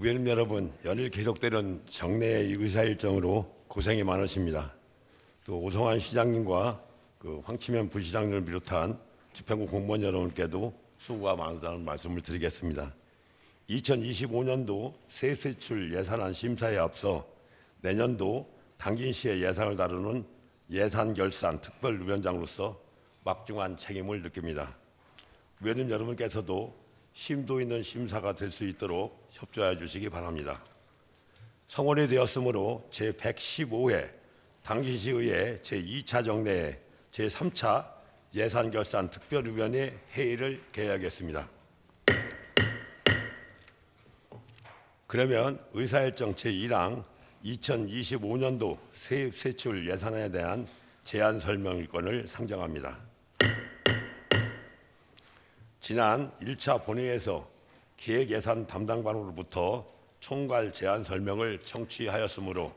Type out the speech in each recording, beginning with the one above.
의원님 여러분, 연일 계속되는 정례의 의사 일정으로 고생이 많으십니다. 또 오성환 시장님과 황치면 부시장님을 비롯한 집행부 공무원 여러분께도 수고가 많다는 말씀을 드리겠습니다. 2025년도 세입세출 예산안 심사에 앞서 내년도 당진시의 예산을 다루는 예산결산 특별위원장으로서 막중한 책임을 느낍니다. 의원님 여러분께서도 심도 있는 심사가 될 수 있도록 협조해 주시기 바랍니다. 성원이 되었으므로 제115회 당진시의회 제2차 정례 제3차 예산결산 특별위원회 회의를 개회하겠습니다. 그러면 의사일정 제1항 2025년도 세입세출 예산안에 대한 제안 설명권을 상정합니다. 지난 1차 본회의에서 기획예산 담당관으로부터 총괄 제안 설명을 청취하였으므로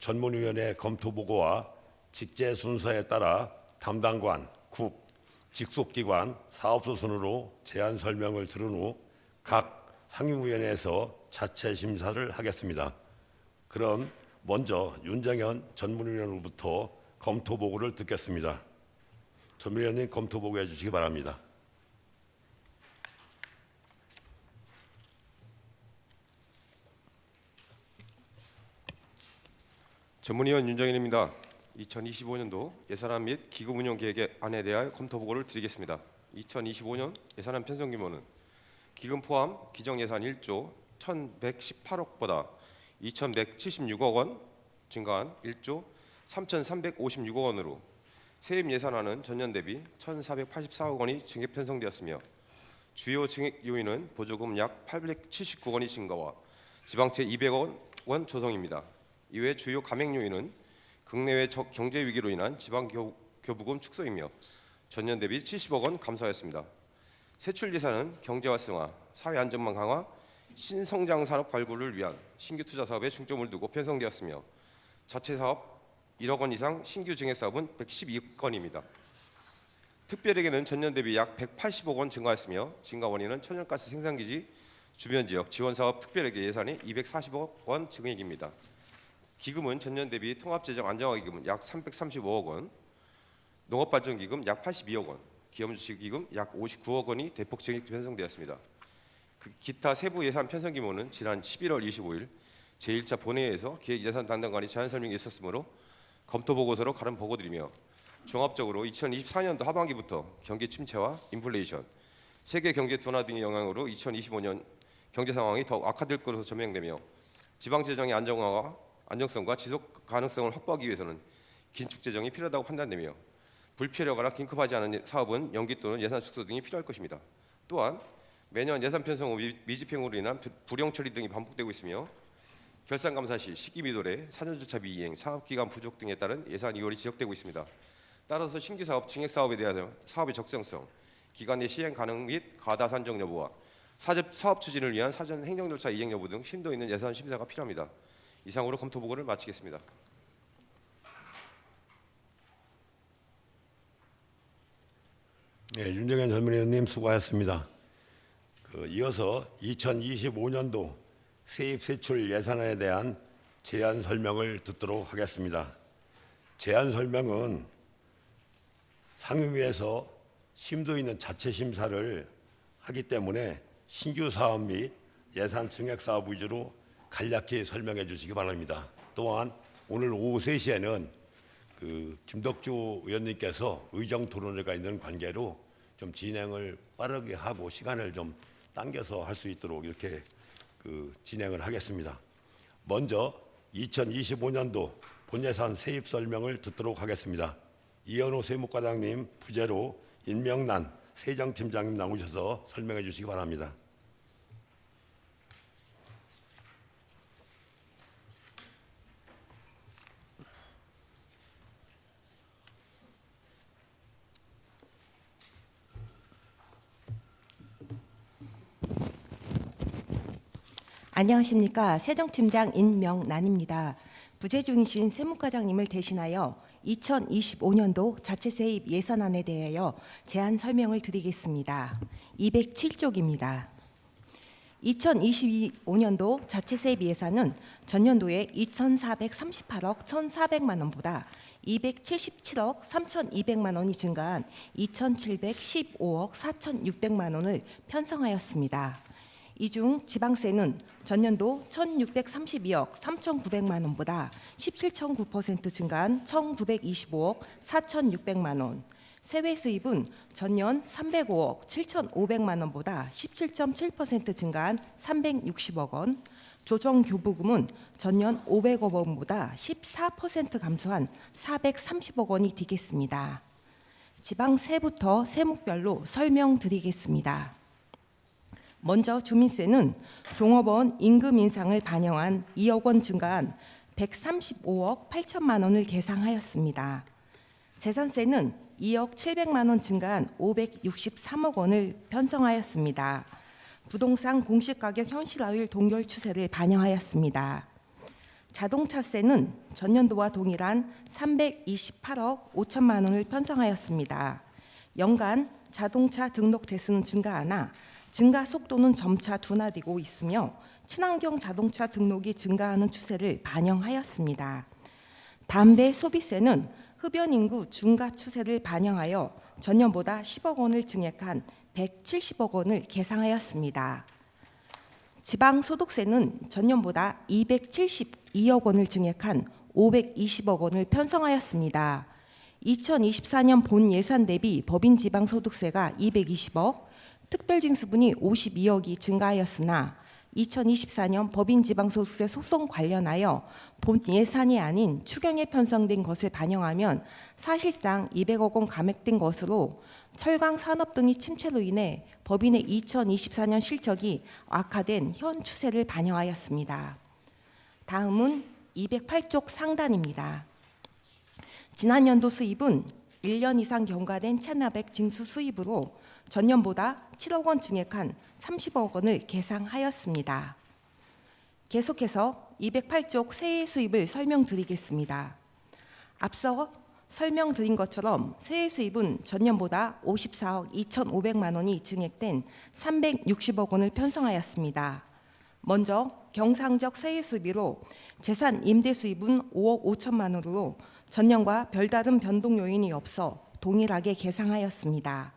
전문위원회 검토보고와 직제 순서에 따라 담당관, 국, 직속기관, 사업소 순으로 제안 설명을 들은 후 각 상임위원회에서 자체 심사를 하겠습니다. 그럼 먼저 윤정현 전문위원으로부터 검토보고를 듣겠습니다. 전문위원님 검토보고해 주시기 바랍니다. 전문위원 윤정현입니다. 2025년도 예산안 및 기금 운영 계획안에 대하여 검토 보고를 드리겠습니다. 2025년 예산안 편성 규모는 기금 포함 기정 예산 1조 1,118억보다 2,176억 원 증가한 1조 3,356억 원으로 세입 예산안은 전년 대비 1,484억 원이 증액 편성되었으며 주요 증액 요인은 보조금 약 879원이 증가와 지방채 200억 원 조성입니다. 이외 주요 감액 요인은 국내외 경제 위기로 인한 지방 교부금 축소이며 전년 대비 70억 원 감소하였습니다. 세출 예산은 경제 활성화, 사회 안전망 강화, 신성장 산업 발굴을 위한 신규 투자 사업에 중점을 두고 편성되었으며 자체 사업 1억 원 이상 신규 증액 사업은 112건입니다. 특별에게는 전년 대비 약 180억 원 증가했으며 증가 원인은 천연가스 생산기지 주변 지역 지원 사업 특별에게 예산이 240억 원 증액입니다. 기금은 전년 대비 통합재정 안정화기금은 약 335억 원, 농업발전기금 약 82억 원, 기업주식기금 약 59억 원이 대폭 증액 편성되었습니다. 기타 세부 예산 편성 규모는 지난 11월 25일 제1차 본회의에서 기획예산 담당관이 제안 설명이 있었으므로 검토 보고서로 가름 보고드리며 종합적으로 2024년도 하반기부터 경기 침체와 인플레이션, 세계 경제 둔화 등의 영향으로 2025년 경제 상황이 더욱 악화될 것으로 전망되며 지방재정의 안정성과 지속 가능성을 확보하기 위해서는 긴축 재정이 필요하다고 판단되며 불필요하거나 긴급하지 않은 사업은 연기 또는 예산 축소 등이 필요할 것입니다. 또한 매년 예산 편성 후 미집행으로 인한 불용 처리 등이 반복되고 있으며 결산감사 시 시기 미도래, 사전조차 미이행, 사업기간 부족 등에 따른 예산 이월이 지적되고 있습니다. 따라서 신규 사업, 증액 사업에 대하여 사업의 적성성, 기간 내 시행 가능 및 과다 산정 여부와 사업 추진을 위한 사전 행정절차 이행 여부 등 심도 있는 예산 심사가 필요합니다. 이상으로 검토 보고를 마치겠습니다. 네, 윤정현 전문위원님 수고하셨습니다. 이어서 2025년도 세입세출 예산안에 대한 제안 설명을 듣도록 하겠습니다. 제안 설명은 상임위에서 심도 있는 자체 심사를 하기 때문에 신규 사업 및 예산 증액 사업 위주로 간략히 설명해 주시기 바랍니다. 또한 오늘 오후 3시에는 김덕주 의원님께서 의정 토론회가 있는 관계로 좀 진행을 빠르게 하고 시간을 좀 당겨서 할 수 있도록 이렇게 진행을 하겠습니다. 먼저 2025년도 본예산 세입 설명을 듣도록 하겠습니다. 이현호 세무과장님 부재로 임명란 세정팀장님 나오셔서 설명해 주시기 바랍니다. 안녕하십니까. 세정팀장 임명란입니다. 부재 중이신 세무과장님을 대신하여 2025년도 자체세입 예산안에 대하여 제안 설명을 드리겠습니다. 207쪽입니다. 2025년도 자체 세입 예산은 전년도에 2,438억 1,400만 원보다 277억 3,200만 원이 증가한 2,715억 4,600만 원을 편성하였습니다. 이 중 지방세는 전년도 1,632억 3,900만 원보다 17.9% 증가한 1,925억 4,600만 원, 세외 수입은 전년 305억 7,500만 원보다 17.7% 증가한 360억 원, 조정교부금은 전년 500억 원보다 14% 감소한 430억 원이 되겠습니다. 지방세부터 세목별로 설명드리겠습니다. 먼저 주민세는 종업원 임금 인상을 반영한 2억 원 증가한 135억 8천만 원을 계상하였습니다. 재산세는 2억 700만 원 증가한 563억 원을 편성하였습니다. 부동산 공시가격 현실화율 동결 추세를 반영하였습니다. 자동차세는 전년도와 동일한 328억 5천만 원을 편성하였습니다. 연간 자동차 등록 대수는 증가하나 증가 속도는 점차 둔화되고 있으며 친환경 자동차 등록이 증가하는 추세를 반영하였습니다. 담배 소비세는 흡연 인구 증가 추세를 반영하여 전년보다 10억 원을 증액한 170억 원을 계상하였습니다. 지방소득세는 전년보다 272억 원을 증액한 520억 원을 편성하였습니다. 2024년 본 예산 대비 법인 지방소득세가 220억, 특별징수분이 52억이 증가하였으나 2024년 법인 지방소득세 소송 관련하여 본 예산이 아닌 추경에 편성된 것을 반영하면 사실상 200억 원 감액된 것으로 철강 산업 등의 침체로 인해 법인의 2024년 실적이 악화된 현 추세를 반영하였습니다. 다음은 208쪽 상단입니다. 지난 연도 수입은 1년 이상 경과된 체납액 징수 수입으로 전년보다 7억 원 증액한 30억 원을 계상하였습니다. 계속해서 208쪽 세액 수입을 설명드리겠습니다. 앞서 설명드린 것처럼 세액 수입은 전년보다 54억 2,500만 원이 증액된 360억 원을 편성하였습니다. 먼저 경상적 세액 수입으로 재산 임대 수입은 5억 5천만 원으로 전년과 별다른 변동 요인이 없어 동일하게 계상하였습니다.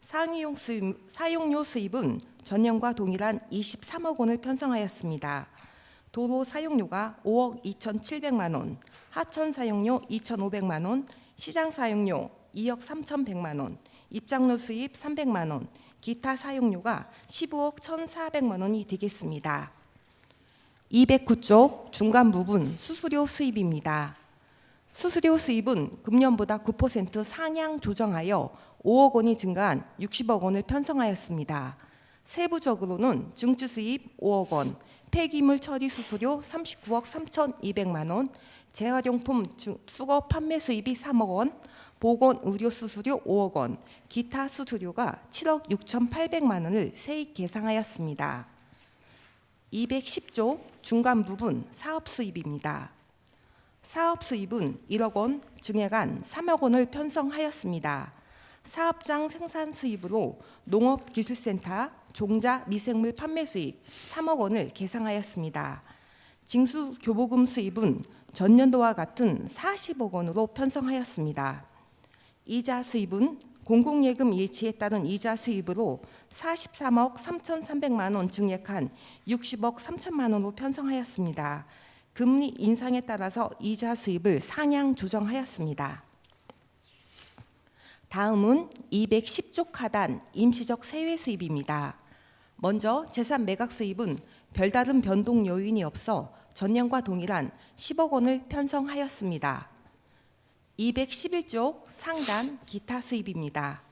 사용료 수입은 전년과 동일한 23억 원을 편성하였습니다. 도로 사용료가 5억 2,700만 원, 하천 사용료 2,500만 원, 시장 사용료 2억 3,100만 원, 입장료 수입 300만 원, 기타 사용료가 15억 1,400만 원이 되겠습니다. 209쪽 중간 부분 수수료 수입입니다. 수수료 수입은 금년보다 9% 상향 조정하여 5억 원이 증가한 60억 원을 편성하였습니다. 세부적으로는 증주 수입 5억 원, 폐기물 처리 수수료 39억 3,200만 원, 재활용품 수거 판매 수입이 3억 원, 보건 의료 수수료 5억 원, 기타 수수료가 7억 6,800만 원을 세입 계상하였습니다. 210조 중간 부분 사업 수입입니다. 사업 수입은 1억 원 증액한 3억 원을 편성하였습니다. 사업장 생산 수입으로 농업기술센터 종자 미생물 판매 수입 3억 원을 계상하였습니다. 징수 교부금 수입은 전년도와 같은 40억 원으로 편성하였습니다. 이자 수입은 공공예금 예치에 따른 이자 수입으로 43억 3,300만 원 증액한 60억 3천만 원으로 편성하였습니다. 금리 인상에 따라서 이자 수입을 상향 조정하였습니다. 다음은 210조 하단 임시적 세외 수입입니다. 먼저 재산 매각 수입은 별다른 변동 요인이 없어 전년과 동일한 10억 원을 편성하였습니다. 211조 상단 기타 수입입니다.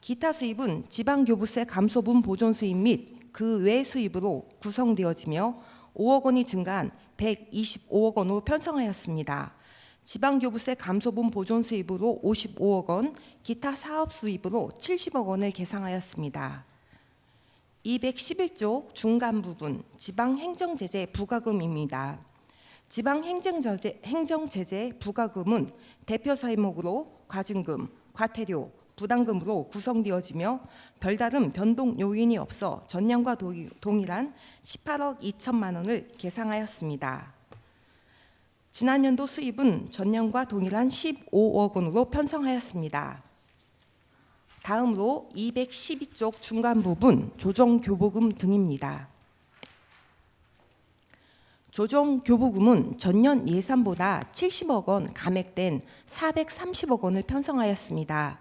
기타 수입은 지방교부세 감소분 보존 수입 및 그 외 수입으로 구성되어지며 5억 원이 증가한 125억 원으로 편성하였습니다. 지방교부세 감소분 보존 수입으로 55억 원, 기타 사업 수입으로 70억 원을 계상하였습니다. 211조 중간 부분 지방행정제재 부과금입니다. 지방행정제재 부과금은 대표 사입목으로 과징금, 과태료, 부담금으로 구성되어지며 별다른 변동 요인이 없어 전년과 동일한 18억 2천만 원을 계상하였습니다. 지난년도 수입은 전년과 동일한 15억 원으로 편성하였습니다. 다음으로 212쪽 중간 부분 조정 교부금 등입니다. 조정 교부금은 전년 예산보다 70억 원 감액된 430억 원을 편성하였습니다.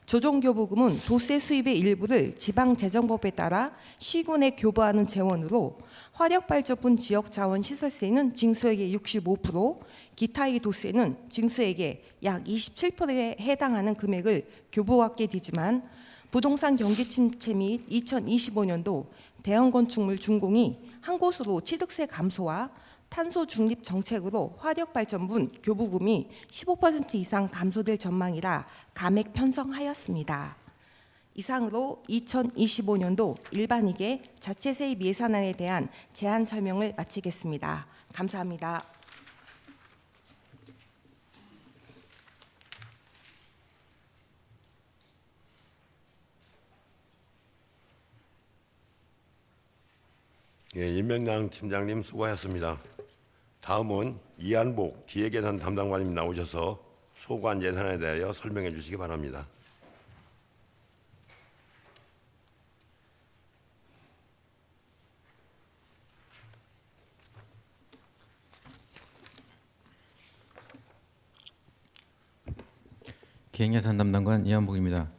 조정 교부금은 도세 수입의 일부를 지방재정법에 따라 시군에 교부하는 재원으로 화력발전분 지역자원시설세는 징수액의 65%, 기타의 도세는 징수액의 약 27%에 해당하는 금액을 교부받게 되지만 부동산 경기 침체 및 2025년도 대형 건축물 준공이 한 곳으로 취득세 감소와 탄소 중립 정책으로 화력발전분 교부금이 15% 이상 감소될 전망이라 감액 편성하였습니다. 이상으로 2025년도 일반이계 자체세입 예산안에 대한 제안 설명을 마치겠습니다. 감사합니다. 예, 임명양 팀장님 수고하셨습니다. 다음은 이한복 기획예산 담당관님 나오셔서 소관 예산에 대하여 설명해 주시기 바랍니다. 기획예산 담당관 이한복입니다.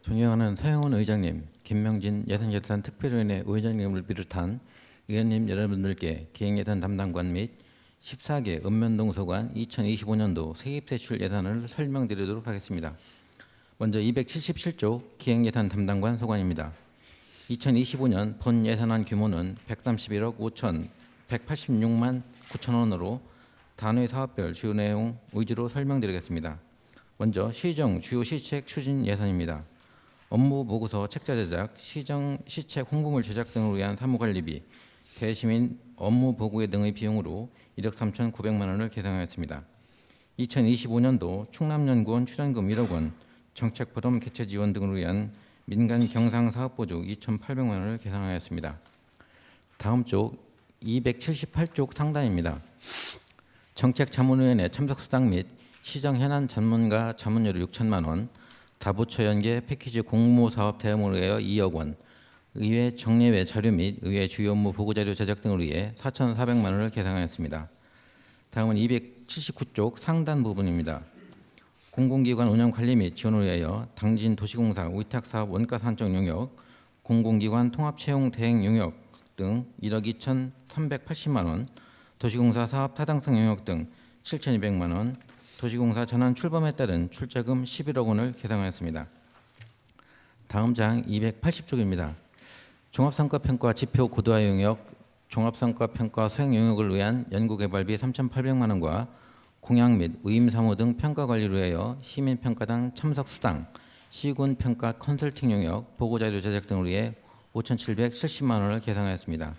존경하는 서영훈 의장님, 김명진 예산결산 특별위원회 의장님을 비롯한 의원님 여러분들께 기획예산 담당관 및 14개 읍면동 소관 2025년도 세입세출 예산을 설명드리도록 하겠습니다. 먼저 277조 기획예산 담당관 소관입니다. 2025년 본 예산안 규모는 131억 186만 9천 원으로 단위 사업별 주요 내용 위주로 설명드리겠습니다. 먼저 시정 주요 시책 추진 예산입니다. 업무 보고서 책자 제작, 시정 시책 홍보물 제작 등을 위한 사무관리비, 대시민 업무 보고회 등의 비용으로 1억 3,900만 원을 계상하였습니다. 2025년도 충남연구원 출연금 1억 원, 정책 포럼 개최 지원 등을 위한 민간 경상 사업 보조 2,800만 원을 계상하였습니다. 다음 쪽 278쪽 상단입니다. 정책자문위원회 참석 수당 및 시정 현안 전문가 자문료를 6천만 원, 다부처 연계 패키지 공모 사업 대응을 위하여 2억 원, 의회 정례외 자료 및 의회 주요 업무 보고자료 제작 등을 위해 4,400만 원을 계상하였습니다. 다음은 279쪽 상단 부분입니다. 공공기관 운영 관리 및 지원을 위하여 당진 도시공사 위탁사업 원가 산정 용역, 공공기관 통합 채용 대행 용역 등 1억 2,380만 원, 도시공사 사업 타당성 용역 등 7,200만 원, 도시공사 전환 출범에 따른 출자금 11억 원을 계상하였습니다. 다음 장 280쪽입니다. 종합성과평가 지표 고도화 용역, 종합성과평가 수행 용역을 위한 연구개발비 3,800만 원과 공약 및 의임사무 등 평가관리를 위하여 시민평가당 참석수당, 시군평가 컨설팅 용역, 보고자료 제작 등을 위해 5,770만 원을 계상하였습니다.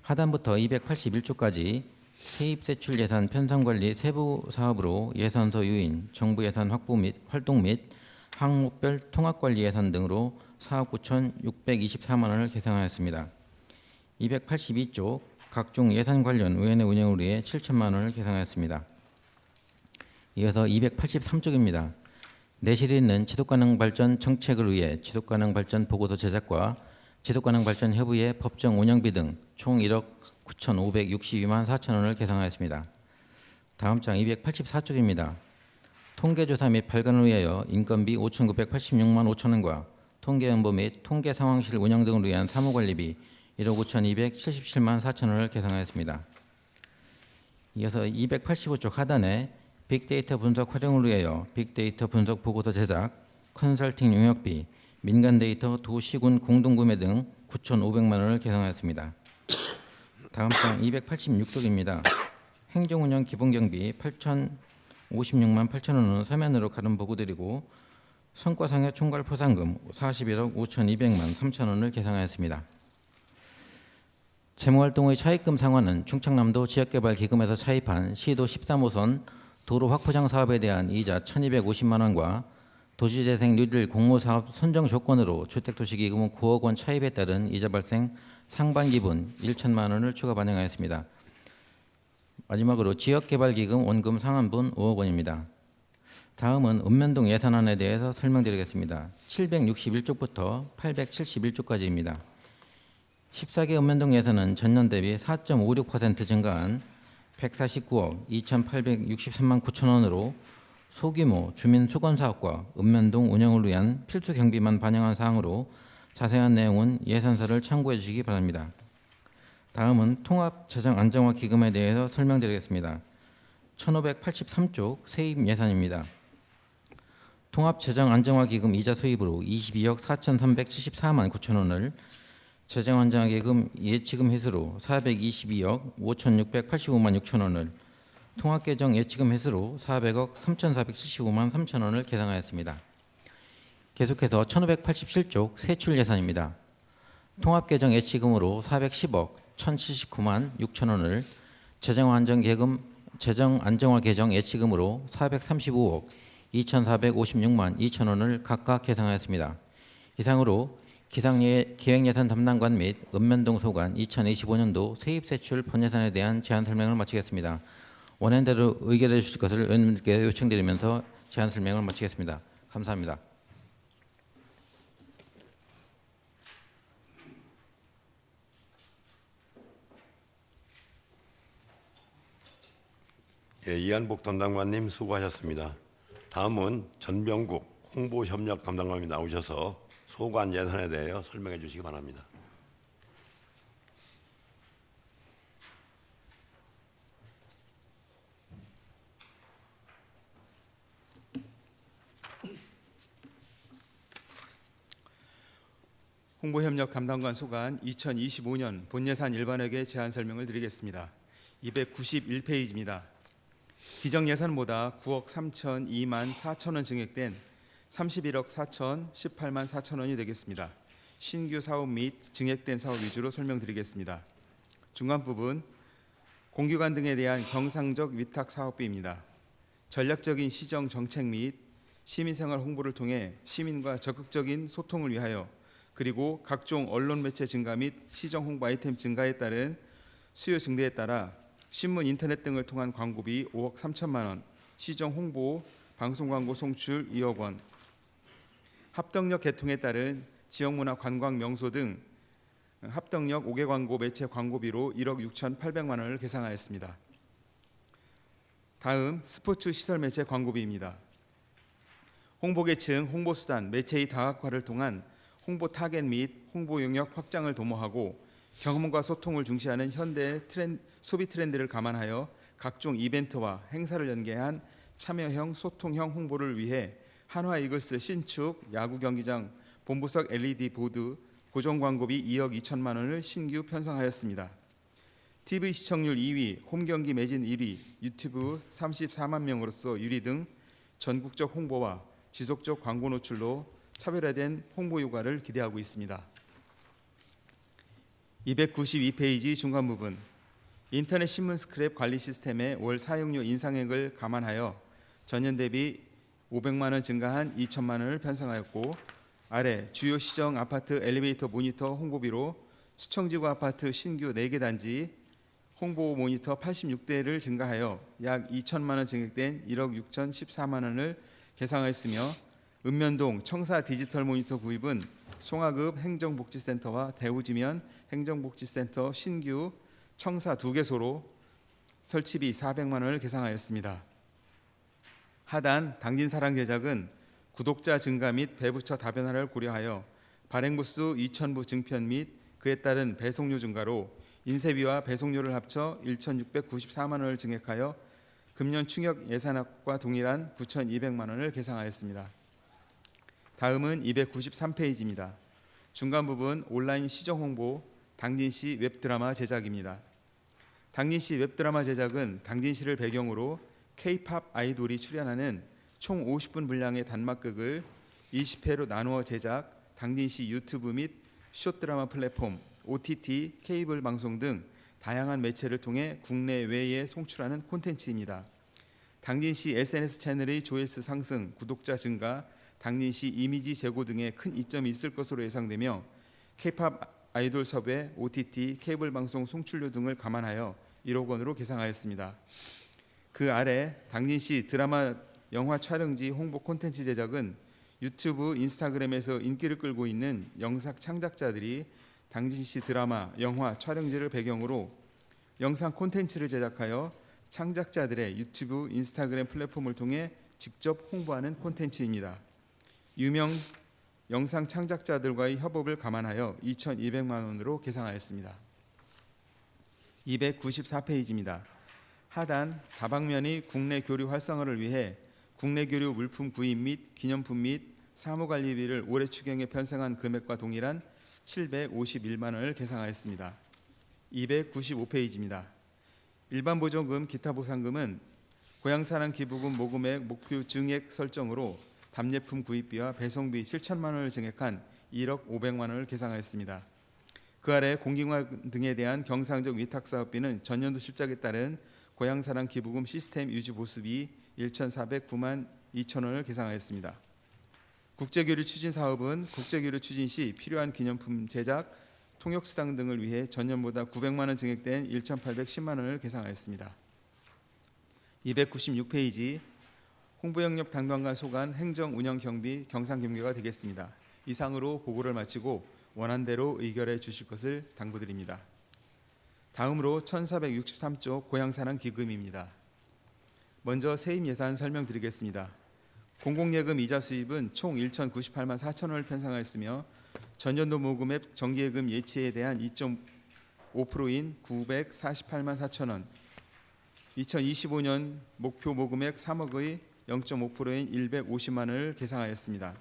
하단부터 281조까지 세입세출 예산 편성관리 세부 사업으로 예산서 유인, 정부 예산 확보 및 활동 및 항목별 통합관리 예산 등으로 4억 9,624만 원을 계상하였습니다. 282조 각종 예산 관련 위원회 운영을 위해 7천만 원을 계상하였습니다. 이어서 283쪽입니다. 내실에 있는 지속가능발전 정책을 위해 지속가능발전 보고서 제작과 지속가능발전 협의회 법정 운영비 등 총 1억 9,562만 4천 원을 계상하였습니다. 다음 장 284쪽입니다. 통계조사 및 발간을 위하여 인건비 5,986만 5천 원과 통계연보 및 통계상황실 운영 등을 위한 사무관리비 1억 5,277만 4천 원을 계상하였습니다. 이어서 285쪽 하단에 빅데이터 분석 활용을 위하여 빅데이터 분석 보고서 제작, 컨설팅 용역비, 민간 데이터 도시군 공동구매 등 9,500만 원을 계상하였습니다. 다음 장 286쪽입니다. 행정운영 기본경비 8,056만 8천 원은 서면으로 가름 보고드리고 성과상여 총괄포상금 41억 5,200만 3천 원을 계상하였습니다. 재무활동의 차입금 상환은 충청남도 지역개발기금에서 차입한 시도 13호선 도로 확포장 사업에 대한 이자 1,250만 원과 도시재생 뉴딜 공모사업 선정 조건으로 주택도시기금은 9억 원 차입에 따른 이자 발생 상반기분 1천만 원을 추가 반영하였습니다. 마지막으로 지역개발기금 원금 상환분 5억 원입니다. 다음은 읍면동 예산안에 대해서 설명드리겠습니다. 761쪽부터 871쪽까지입니다. 14개 읍면동 예산은 전년 대비 4.56% 증가한 149억 2,863만 9천 원으로 소규모 주민 수건 사업과 읍면동 운영을 위한 필수 경비만 반영한 사항으로 자세한 내용은 예산서를 참고해 주시기 바랍니다. 다음은 통합재정안정화기금에 대해서 설명드리겠습니다. 1583쪽 세입 예산입니다. 통합재정안정화기금 이자 수입으로 22억 4,374만 9천 원을, 재정안정화기금 예치금 횟수로 422억 5,685만 6천 원을, 통합계정 예치금 횟수로 400억 3,475만 3천 원을 계상하였습니다. 계속해서 1587쪽 세출 예산입니다. 통합계정 예치금으로 410억 1,079만 6천 원을, 재정안정화 계정 예치금으로 435억 2,456만 2천 원을 각각 계상하였습니다. 이상으로 기획예산 담당관 및 읍면동 소관 2025년도 세입세출 본예산에 대한 제안 설명을 마치겠습니다. 원하는 대로 의결해 주실 것을 의원님께 요청드리면서 제안 설명을 마치겠습니다. 감사합니다. 예, 이한복 담당관님 수고하셨습니다. 다음은 전병국 홍보협력 담당관이 나오셔서 소관 예산에 대해 설명해 주시기 바랍니다. 홍보협력 담당관 소관 2025년 본예산 일반회계 제안 설명을 드리겠습니다. 291페이지입니다. 기정예산보다 9억 3,002만 4천 원 증액된 31억 4,018만 4천 원이 되겠습니다. 신규 사업 및 증액된 사업 위주로 설명드리겠습니다. 중간 부분 공기관 등에 대한 경상적 위탁 사업비입니다. 전략적인 시정 정책 및 시민생활 홍보를 통해 시민과 적극적인 소통을 위하여, 그리고 각종 언론 매체 증가 및 시정 홍보 아이템 증가에 따른 수요 증대에 따라 신문, 인터넷 등을 통한 광고비 5억 3천만 원, 시정 홍보, 방송 광고 송출 2억 원, 합덕역 개통에 따른 지역문화 관광 명소 등 합덕역 5개 광고 매체 광고비로 1억 6,800만 원을 계상하였습니다. 다음 스포츠 시설 매체 광고비입니다. 홍보 계층, 홍보 수단, 매체의 다각화를 통한 홍보 타겟 및 홍보 영역 확장을 도모하고 경험과 소통을 중시하는 현대 소비 트렌드를 감안하여 각종 이벤트와 행사를 연계한 참여형 소통형 홍보를 위해 한화 이글스 신축 야구 경기장 본부석 LED 보드 고정 광고비 2억 2천만 원을 신규 편성하였습니다. TV 시청률 2위, 홈경기 매진 1위, 유튜브 34만 명으로서 1위 등 전국적 홍보와 지속적 광고 노출로 차별화된 홍보 효과를 기대하고 있습니다. 292페이지 중간 부분 인터넷 신문 스크랩 관리 시스템의 월 사용료 인상액을 감안하여 전년 대비 500만 원 증가한 2천만 원을 편성하였고, 아래 주요 시정 아파트 엘리베이터 모니터 홍보비로 수청지구 아파트 신규 4개 단지 홍보 모니터 86대를 증가하여 약 2천만 원 증액된 1억 6,014만 원을 계상하였으며, 읍면동 청사 디지털 모니터 구입은 송하급 행정복지센터와 대우지면 행정복지센터 신규 청사 2개소로 설치비 400만 원을 계상하였습니다. 하단 당진사랑 제작은 구독자 증가 및 배부처 다변화를 고려하여 발행부수 2,000부 증편 및 그에 따른 배송료 증가로 인쇄비와 배송료를 합쳐 1,694만 원을 증액하여 금년 충역 예산액과 동일한 9,200만 원을 계상하였습니다. 다음은 293페이지입니다. 중간 부분 온라인 시정 홍보 당진시 웹드라마 제작입니다. 당진시 웹드라마 제작은 당진시를 배경으로 K-팝 아이돌이 출연하는 총 50분 분량의 단막극을 20회로 나누어 제작, 당진시 유튜브 및 숏드라마 플랫폼, OTT, 케이블 방송 등 다양한 매체를 통해 국내 외에 송출하는 콘텐츠입니다. 당진시 SNS 채널의 조회수 상승, 구독자 증가, 당진시 이미지 제고 등에 큰 이점이 있을 것으로 예상되며 K-팝 아이돌 섭외, OTT, 케이블 방송 송출료 등을 감안하여 1억 원으로 계상하였습니다. 그 아래 당진시 드라마 영화 촬영지 홍보 콘텐츠 제작은 유튜브, 인스타그램에서 인기를 끌고 있는 영상 창작자들이 당진시 드라마, 영화 촬영지를 배경으로 영상 콘텐츠를 제작하여 창작자들의 유튜브, 인스타그램 플랫폼을 통해 직접 홍보하는 콘텐츠입니다. 유명 영상 창작자들과의 협업을 감안하여 2,200만 원으로 계상하였습니다. 294페이지입니다. 하단 다방면의 국내 교류 활성화를 위해 국내 교류 물품 구입 및 기념품 및 사무관리비를 올해 추경에 편성한 금액과 동일한 751만 원을 계상하였습니다. 295페이지입니다. 일반 보조금, 기타 보상금은 고향사랑 기부금 모금액 목표 증액 설정으로 답례품 구입비와 배송비 7천만 원을 증액한 1억 500만 원을 계상하였습니다. 그 아래 공기관 등에 대한 경상적 위탁사업비는 전년도 실적에 따른 고향사랑 기부금 시스템 유지 보수비 1,409만 2천 원을 계상하였습니다. 국제교류 추진 사업은 국제교류 추진 시 필요한 기념품 제작, 통역수당 등을 위해 전년보다 900만 원 증액된 1,810만 원을 계상하였습니다. 296페이지 홍보영역 담당관 소관 행정 운영 경비 경상 경계가 되겠습니다. 이상으로 보고를 마치고 원안대로 의결해 주실 것을 당부드립니다. 다음으로 1463조 고향사랑 기금입니다. 먼저 세입 예산 설명드리겠습니다. 공공예금 이자 수입은 총 1,098만 4천 원을 편성하였으며 전년도 모금액 정기예금 예치에 대한 2.5%인 948만 4천 원, 2025년 목표 모금액 3억의 0.5%인 150만 원을 계상하였습니다.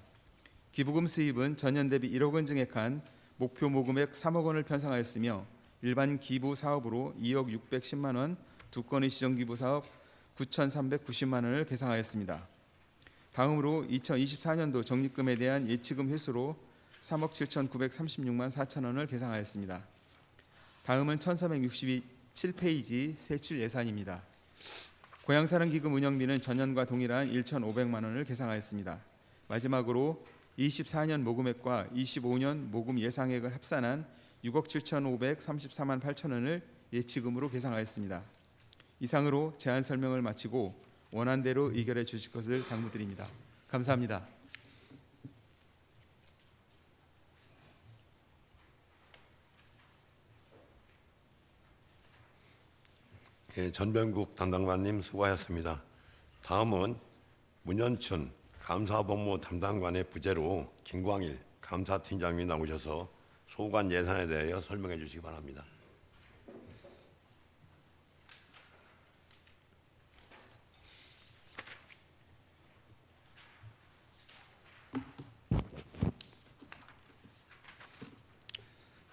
기부금 수입은 전년 대비 1억 원 증액한 목표 모금액 3억 원을 편성하였으며 일반 기부 사업으로 2억 610만 원, 두 건의 시정기부 사업 9,390만 원을 계상하였습니다. 다음으로 2024년도 적립금에 대한 예치금 회수로 3억 7,936만 4천 원을 계상하였습니다. 다음은 1467페이지 세출 예산입니다. 고향사랑기금 운영비는 전년과 동일한 1,500만 원을 계상하였습니다. 마지막으로 24년 모금액과 25년 모금 예상액을 합산한 6억 7,534만 8천 원을 예치금으로 계상하였습니다. 이상으로 제안 설명을 마치고 원안대로 의결해 주실 것을 당부드립니다. 감사합니다. 예, 전병국 담당관님 수고하셨습니다. 다음은 문현춘 감사법무 담당관의 부재로 김광일 감사팀장님이 나오셔서 소관 예산에 대하여 설명해 주시기 바랍니다.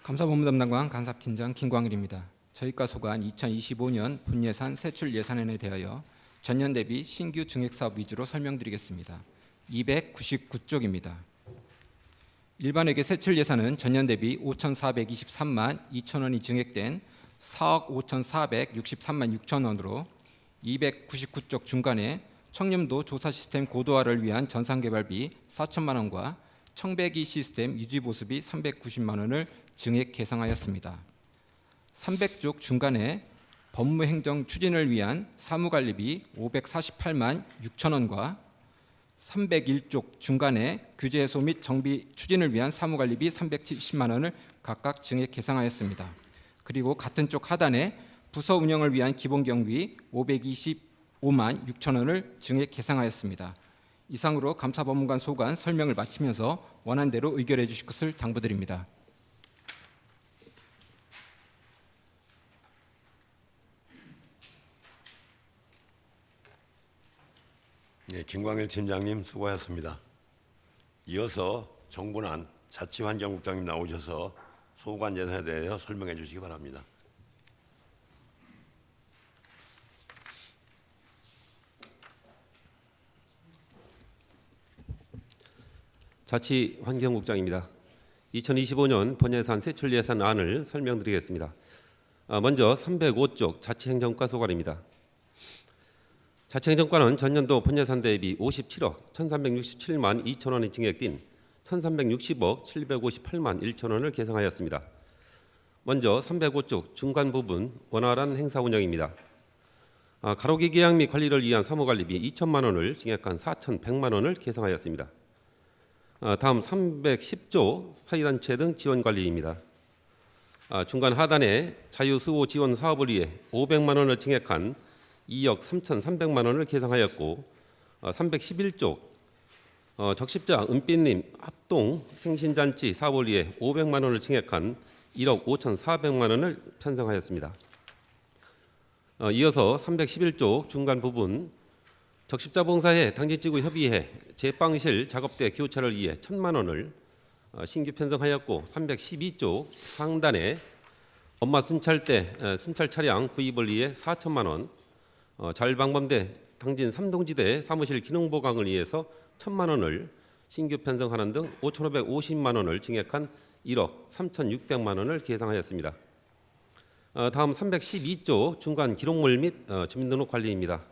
감사본부 담당관 간사팀장 김광일입니다. 저희과 소관 2025년 분예산 세출 예산안에 대하여 전년 대비 신규 증액사업 위주로 설명드리겠습니다. 299쪽입니다. 일반회계 세출 예산은 전년 대비 5,423만 2천 원이 증액된 4억 5,463만 6천 원으로 299쪽 중간에 청렴도 조사 시스템 고도화를 위한 전산개발비 4천만 원과 청배기 시스템 유지보수비 390만 원을 증액 계상하였습니다. 300쪽 중간에 법무행정 추진을 위한 사무관리비 548만 6천 원과 301쪽 중간에 규제 해소 및 정비 추진을 위한 사무관리비 370만 원을 각각 증액 계상하였습니다. 그리고 같은 쪽 하단에 부서 운영을 위한 기본경비 525만 6천 원을 증액 계상하였습니다. 이상으로 감사법무관 소관 설명을 마치면서 원안대로 의결해 주실 것을 당부드립니다. 네, 김광일 팀장님 수고하셨습니다. 이어서 정군환 자치환경국장님 나오셔서 소관 예산에 대하여 설명해 주시기 바랍니다. 자치환경국장입니다. 2025년 본예산 세출 예산안을 설명드리겠습니다. 먼저 305쪽 자치행정과 소관입니다. 자치행정과는 전년도 본예산 대비 57억 1,367만 2천 원이 증액된 1,360억 758만 1천 원을 계상하였습니다. 먼저 305쪽 중간 부분 원활한 행사 운영입니다. 가로기 계약 및 관리를 위한 사무관리비 2천만 원을 증액한 4,100만 원을 계상하였습니다. 다음 310조 사회단체 등 지원관리입니다. 중간 하단에 자유수호 지원 사업을 위해 500만 원을 증액한 2억 3,300만 원을 계상하였고 311조 적십자 은빛님 합동 생신잔치 사업을 위해 500만 원을 증액한 1억 5,400만 원을 편성하였습니다. 이어서 311조 중간 부분 적십자 봉사회 당직지구 협의회 제빵실 작업대 교체를 위해 1,000만 원을 신규 편성하였고 312조 상단에 엄마 순찰대 순찰 차량 구입을 위해 4천만 원, 자율방범대 당진 3동지대 사무실 기능 보강을 위해서 1,000만 원을 신규 편성하는 등 5,550만 원을 증액한 1억 3,600만 원을 계상하였습니다. 다음 312조 중간 기록물 및 주민등록 관리입니다.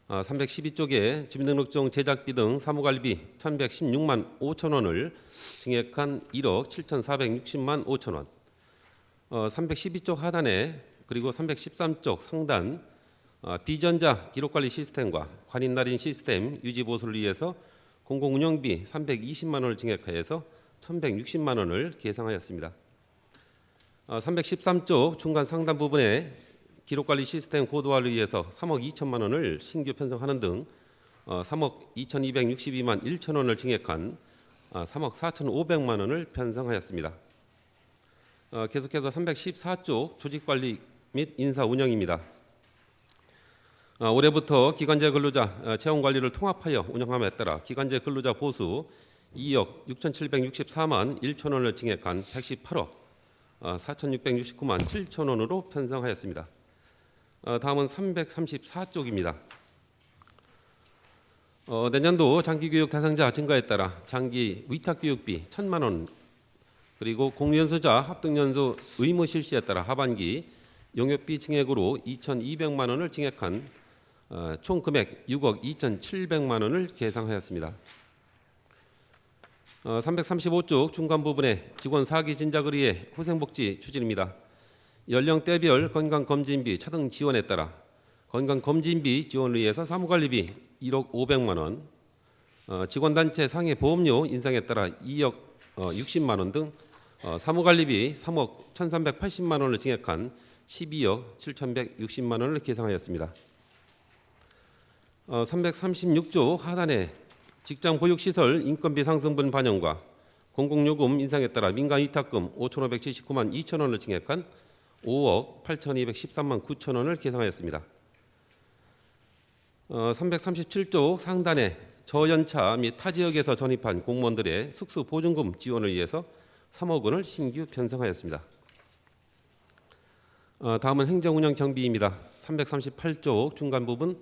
312쪽에 주민등록증 제작비 등 사무관리비 1,116만 5천 원을 증액한 1억 7,460만 5천 원. 312쪽 하단에 그리고 313쪽 상단 비전자 기록관리 시스템과 관인날인 시스템 유지 보수를 위해서 공공운영비 320만 원을 증액하여서 1,160만 원을 계상하였습니다. 313쪽 중간 상단 부분에 기록관리 시스템 고도화를 위해서 3억 2천만 원을 신규 편성하는 등 3억 2,262만 1천 원을 증액한 3억 4,500만 원을 편성하였습니다. 계속해서 314쪽 조직관리 및 인사운영입니다. 올해부터 기간제 근로자 채용관리를 통합하여 운영함에 따라 기간제 근로자 보수 2억 6,764만 1천 원을 증액한 118억 4,669만 7천 원으로 편성하였습니다. 다음은 334쪽입니다. 내년도 장기교육 대상자 증가에 따라 장기 위탁교육비 1,000만 원 그리고 공연수자 합동연수 의무 실시에 따라 하반기 용역비 증액으로 2,200만 원을 증액한 총 금액 6억 2,700만 원을 계상하였습니다. 335쪽 중간 부분에 직원 사기 진작을 위해 후생복지 추진입니다. 연령대별 건강검진비 차등 지원에 따라 건강검진비 지원을 위해서 사무관리비 1억 500만 원, 직원단체 상해 보험료 인상에 따라 2억 60만 원 등 사무관리비 3억 1,380만 원을 증액한 12억 7,160만 원을 계상하였습니다. 336조 하단에 직장보육시설 인건비 상승분 반영과 공공요금 인상에 따라 민간위탁금 5,579만 2천 원을 증액한 5억 8,213만 9천 원을 계상하였습니다. 337조 상단에 저연차 및 타 지역에서 전입한 공무원들의 숙소 보증금 지원을 위해서 3억 원을 신규 편성하였습니다. 다음은 행정운영 경비입니다. 338조 중간 부분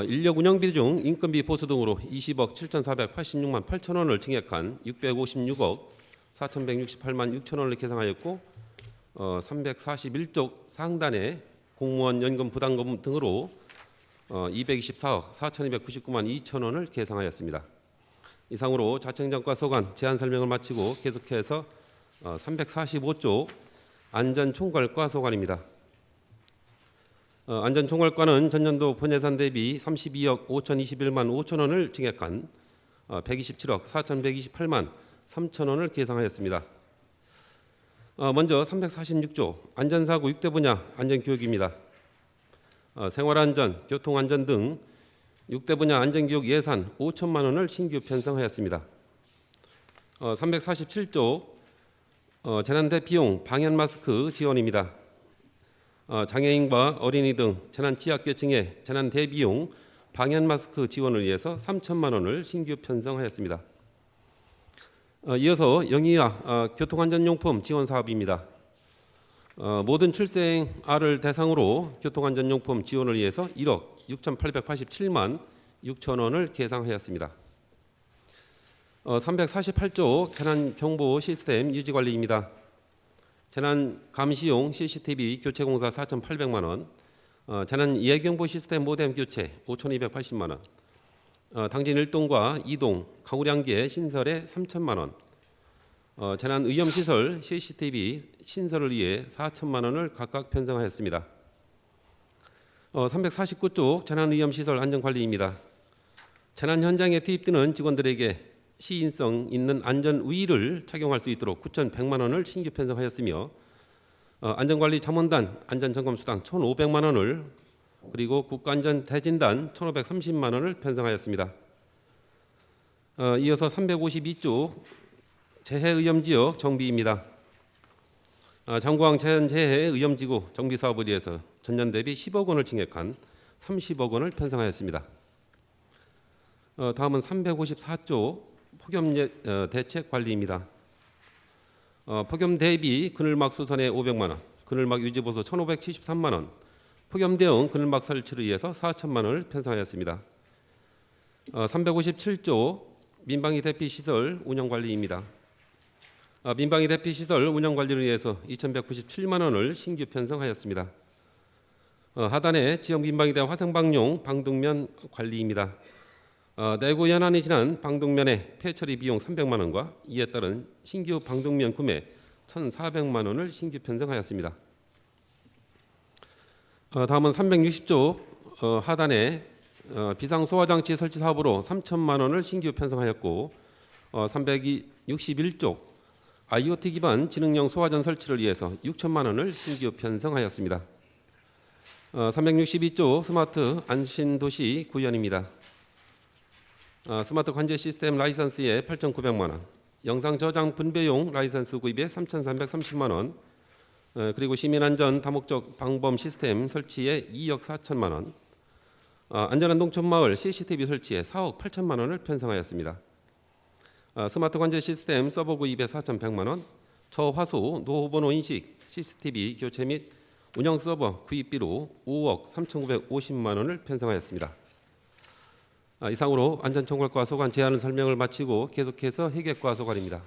인력 운영비 중 인건비 보수 등으로 20억 7,486만 8천 원을 증액한 656억 4,168만 6천 원을 계상하였고 341쪽 상단에 공무원 연금 부담금 등으로 224억 4,299만 2천 원을 계상하였습니다. 이상으로 자치행정과 소관 제안 설명을 마치고 계속해서 345쪽 안전총괄과 소관입니다. 안전총괄과는 전년도 본예산 대비 32억 5,021만 5천 원을 증액한 127억 4,128만 3천 원을 계상하였습니다. 먼저 346조 안전사고 6대 분야 안전교육입니다. 생활안전, 교통안전 등 6대 분야 안전교육 예산 5천만 원을 신규 편성하였습니다. 347조 재난대 비용 방역 마스크 지원입니다. 장애인과 어린이 등 재난 취약계층의 재난 대비용 방역 마스크 지원을 위해서 3천만 원을 신규 편성하였습니다. 이어서 영희와 교통안전용품 지원 사업입니다. 모든 출생아를 대상으로 교통안전용품 지원을 위해서 1억 6,887만 6천 원을 계상하였습니다. 348조 재난정보 시스템 유지관리입니다. 재난감시용 CCTV 교체공사 4,800만 원, 재난 예경보 시스템 모뎀 교체 5,280만 원, 당진 1동과 2동 강우량계 신설에 3천만 원, 재난 의염 시설 CCTV 신설을 위해 4천만 원을 각각 편성하였습니다. 349쪽 재난 의염 시설 안전 관리입니다. 재난 현장에 투입되는 직원들에게 시인성 있는 안전 우위를 착용할 수 있도록 9,100만 원을 신규 편성하였으며 안전관리 자문단 안전점검 수당 1,500만 원을 그리고 국가안전대진단 1,530만 원을 편성하였습니다. 이어서 352쪽 재해의염지역 정비입니다. 장구항 자연재해의염지구 정비사업을 위해서 전년 대비 10억 원을 증액한 30억 원을 편성하였습니다. 다음은 354조 폭염 대책 관리입니다. 폭염 대비 그늘막 수선에 500만 원, 그늘막 유지보수 1,573만 원, 폭염 대응 그늘막 설치를 위해서 4천만 원을 편성하였습니다. 357조 민방위 대피 시설 운영 관리입니다. 민방위 대피 시설 운영 관리를 위해서 2,197만 원을 신규 편성하였습니다. 하단에 지역 민방위대 화성방용 방독면 관리입니다. 내구 연한이 지난 방독면의 폐처리 비용 300만 원과 이에 따른 신규 방독면 구매 1,400만 원을 신규 편성하였습니다. 다음은 360조 하단에 비상소화장치 설치 사업으로 3천만 원을 신규 편성하였고 361조 IoT 기반 지능형 소화전 설치를 위해서 6천만 원을 신규 편성하였습니다. 362조 스마트 안신도시 구현입니다. 스마트 관제 시스템 라이선스에 8,900만 원, 영상 저장 분배용 라이선스 구입에 3,330만 원, 그리고 시민안전 다목적 방범 시스템 설치에 2억 4천만 원, 안전한 농촌마을 CCTV 설치에 4억 8천만 원을 편성하였습니다. 스마트 관제 시스템 서버 구입에 4,100만 원, 저화소 노후번호 인식 CCTV 교체 및 운영 서버 구입비로 5억 3,950만 원을 편성하였습니다. 이상으로 안전총괄과 소관 제안 설명을 마치고 계속해서 희객과 소관입니다.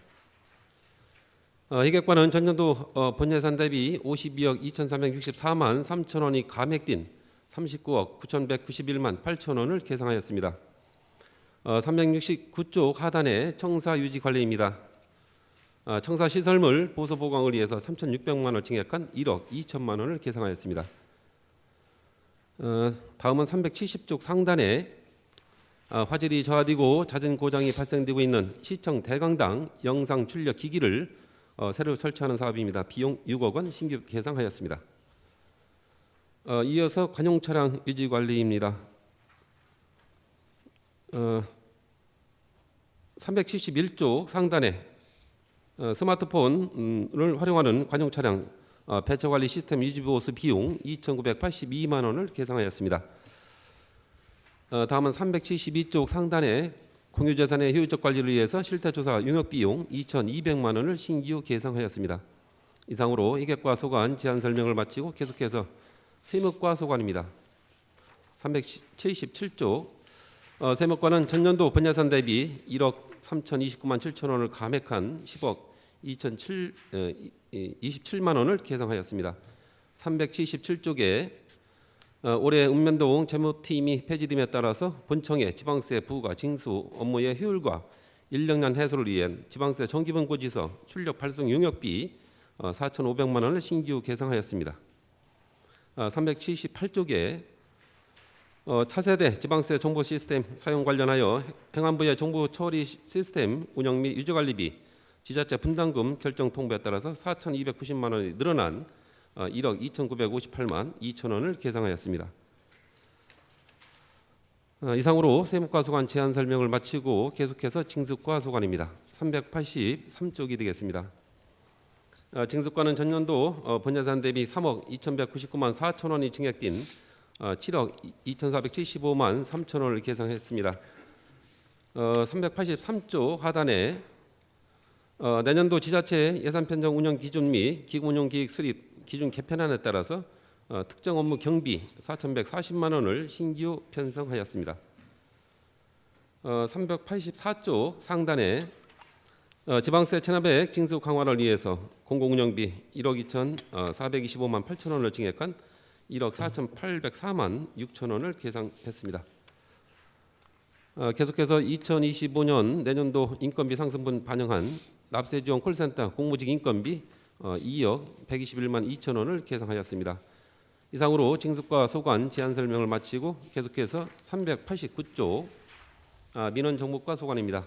희객과는 전년도 본예산 대비 52억 2,364만 3천 원이 감액된 39억 9,191만 8천 원을 계상하였습니다. 369쪽 하단에 청사 유지 관리입니다. 청사 시설물 보수 보강을 위해서 3,600만 원을 증액한 1억 2천만 원을 계상하였습니다. 다음은 370쪽 상단에 화질이 저하되고 잦은 고장이 발생되고 있는 시청 대강당 영상 출력 기기를 새로 설치하는 사업입니다. 비용 6억 원 신규 계상하였습니다. 이어서 관용 차량 유지 관리입니다. 371쪽 상단에 스마트폰을 활용하는 관용 차량 배차 관리 시스템 유지 보수 비용 2,982만 원을 계상하였습니다. 다음은 372쪽 상단에 공유재산의 효율적 관리를 위해서 실태조사 용역비용 2,200만 원을 신규 계상하였습니다. 이상으로 희객과 소관 제안 설명을 마치고 계속해서 세무과 소관입니다. 377쪽 세무과는 전년도 본예산 대비 1억 3,029만 7천 원을 감액한 10억 2,027만 원을 계상하였습니다. 377쪽에 올해 읍면동 재무팀이 폐지됨에 따라서 본청의 지방세 부과 징수 업무의 효율과 인력난 해소를 위한 지방세 정기분 고지서 출력 발송 용역비 4,500만 원을 신규 계상하였습니다. 378쪽에 차세대 지방세 정보 시스템 사용 관련하여 행안부의 정보 처리 시스템 운영 및 유지관리비 지자체 분담금 결정 통보에 따라서 4,290만 원이 늘어난 1억 2,958만 2천 원을 계상하였습니다. 이상으로 세무과 소관 제안 설명을 마치고 계속해서 징수과 소관입니다. 383쪽이 되겠습니다. 징수과는 전년도 본예산 대비 3억 2,199만 4천 원이 증액된 7억 2,475만 3천 원을 계상했습니다. 383쪽 하단에 내년도 지자체 예산 편성 운영 기준 및 기금 운영 기획 수립 기준 개편안에 따라서 특정 업무 경비 4,140만 원을 신규 편성하였습니다. 384쪽 상단에 지방세 체납액 징수 강화를 위해서 공공운영비 1억 2,425만 8천 원을 증액한 1억 4,804만 6천 원을 계상했습니다. 계속해서 2025년 내년도 인건비 상승분 반영한 납세지원 콜센터 공무직 인건비 2억 121만 2천 원을 계상하였습니다. 이상으로 징수과 소관 제안 설명을 마치고 계속해서 389조 민원정보과 소관입니다.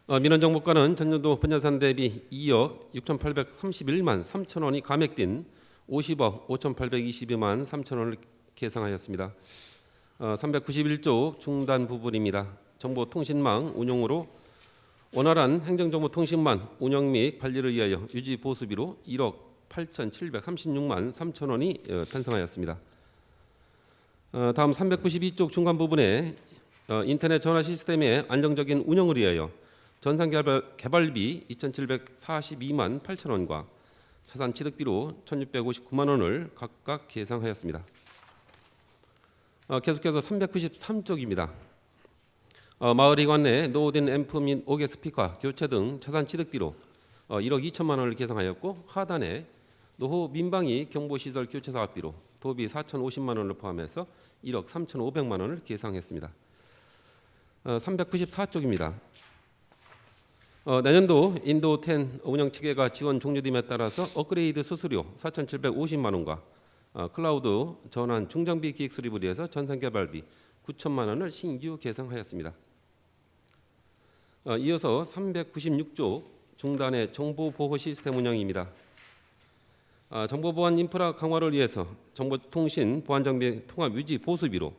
민원정보과는 전년도 분야산 대비 2억 6,831만 3천 원이 감액된 50억 5,822만 3천 원을 계상하였습니다. 391조 중단 부분입니다. 정보통신망 운용으로 원활한 행정정보통신망 운영 및 관리를 위하여 유지 보수비로 1억 8,736만 3천 원이 편성하였습니다. 다음 392쪽 중간 부분에 인터넷 전화 시스템의 안정적인 운영을 위하여 전산 개발비 2,742만 8천 원과 자산 취득비로 1,659만 원을 각각 계상하였습니다. 계속해서 393쪽입니다. 마을이관 내 노후된 앰프 및 5개 스피커 교체 등 자산 취득비로 1억 2천만 원을 계상하였고 하단에 노후 민방위 경보시설 교체 사업비로 도비 4,050만 원을 포함해서 1억 3,500만 원을 계상했습니다. 394쪽입니다. 내년도 인도 10 운영 체계가 지원 종료됨에 따라서 업그레이드 수수료 4,750만 원과 클라우드 전환 중장비 기획 수립을 위해서 전산 개발비 9천만 원을 신규 계상하였습니다. 이어서 396조 중단의 정보 보호 시스템 운영입니다. 정보 보안 인프라 강화를 위해서 정보통신 보안 장비 통합 유지 보수비로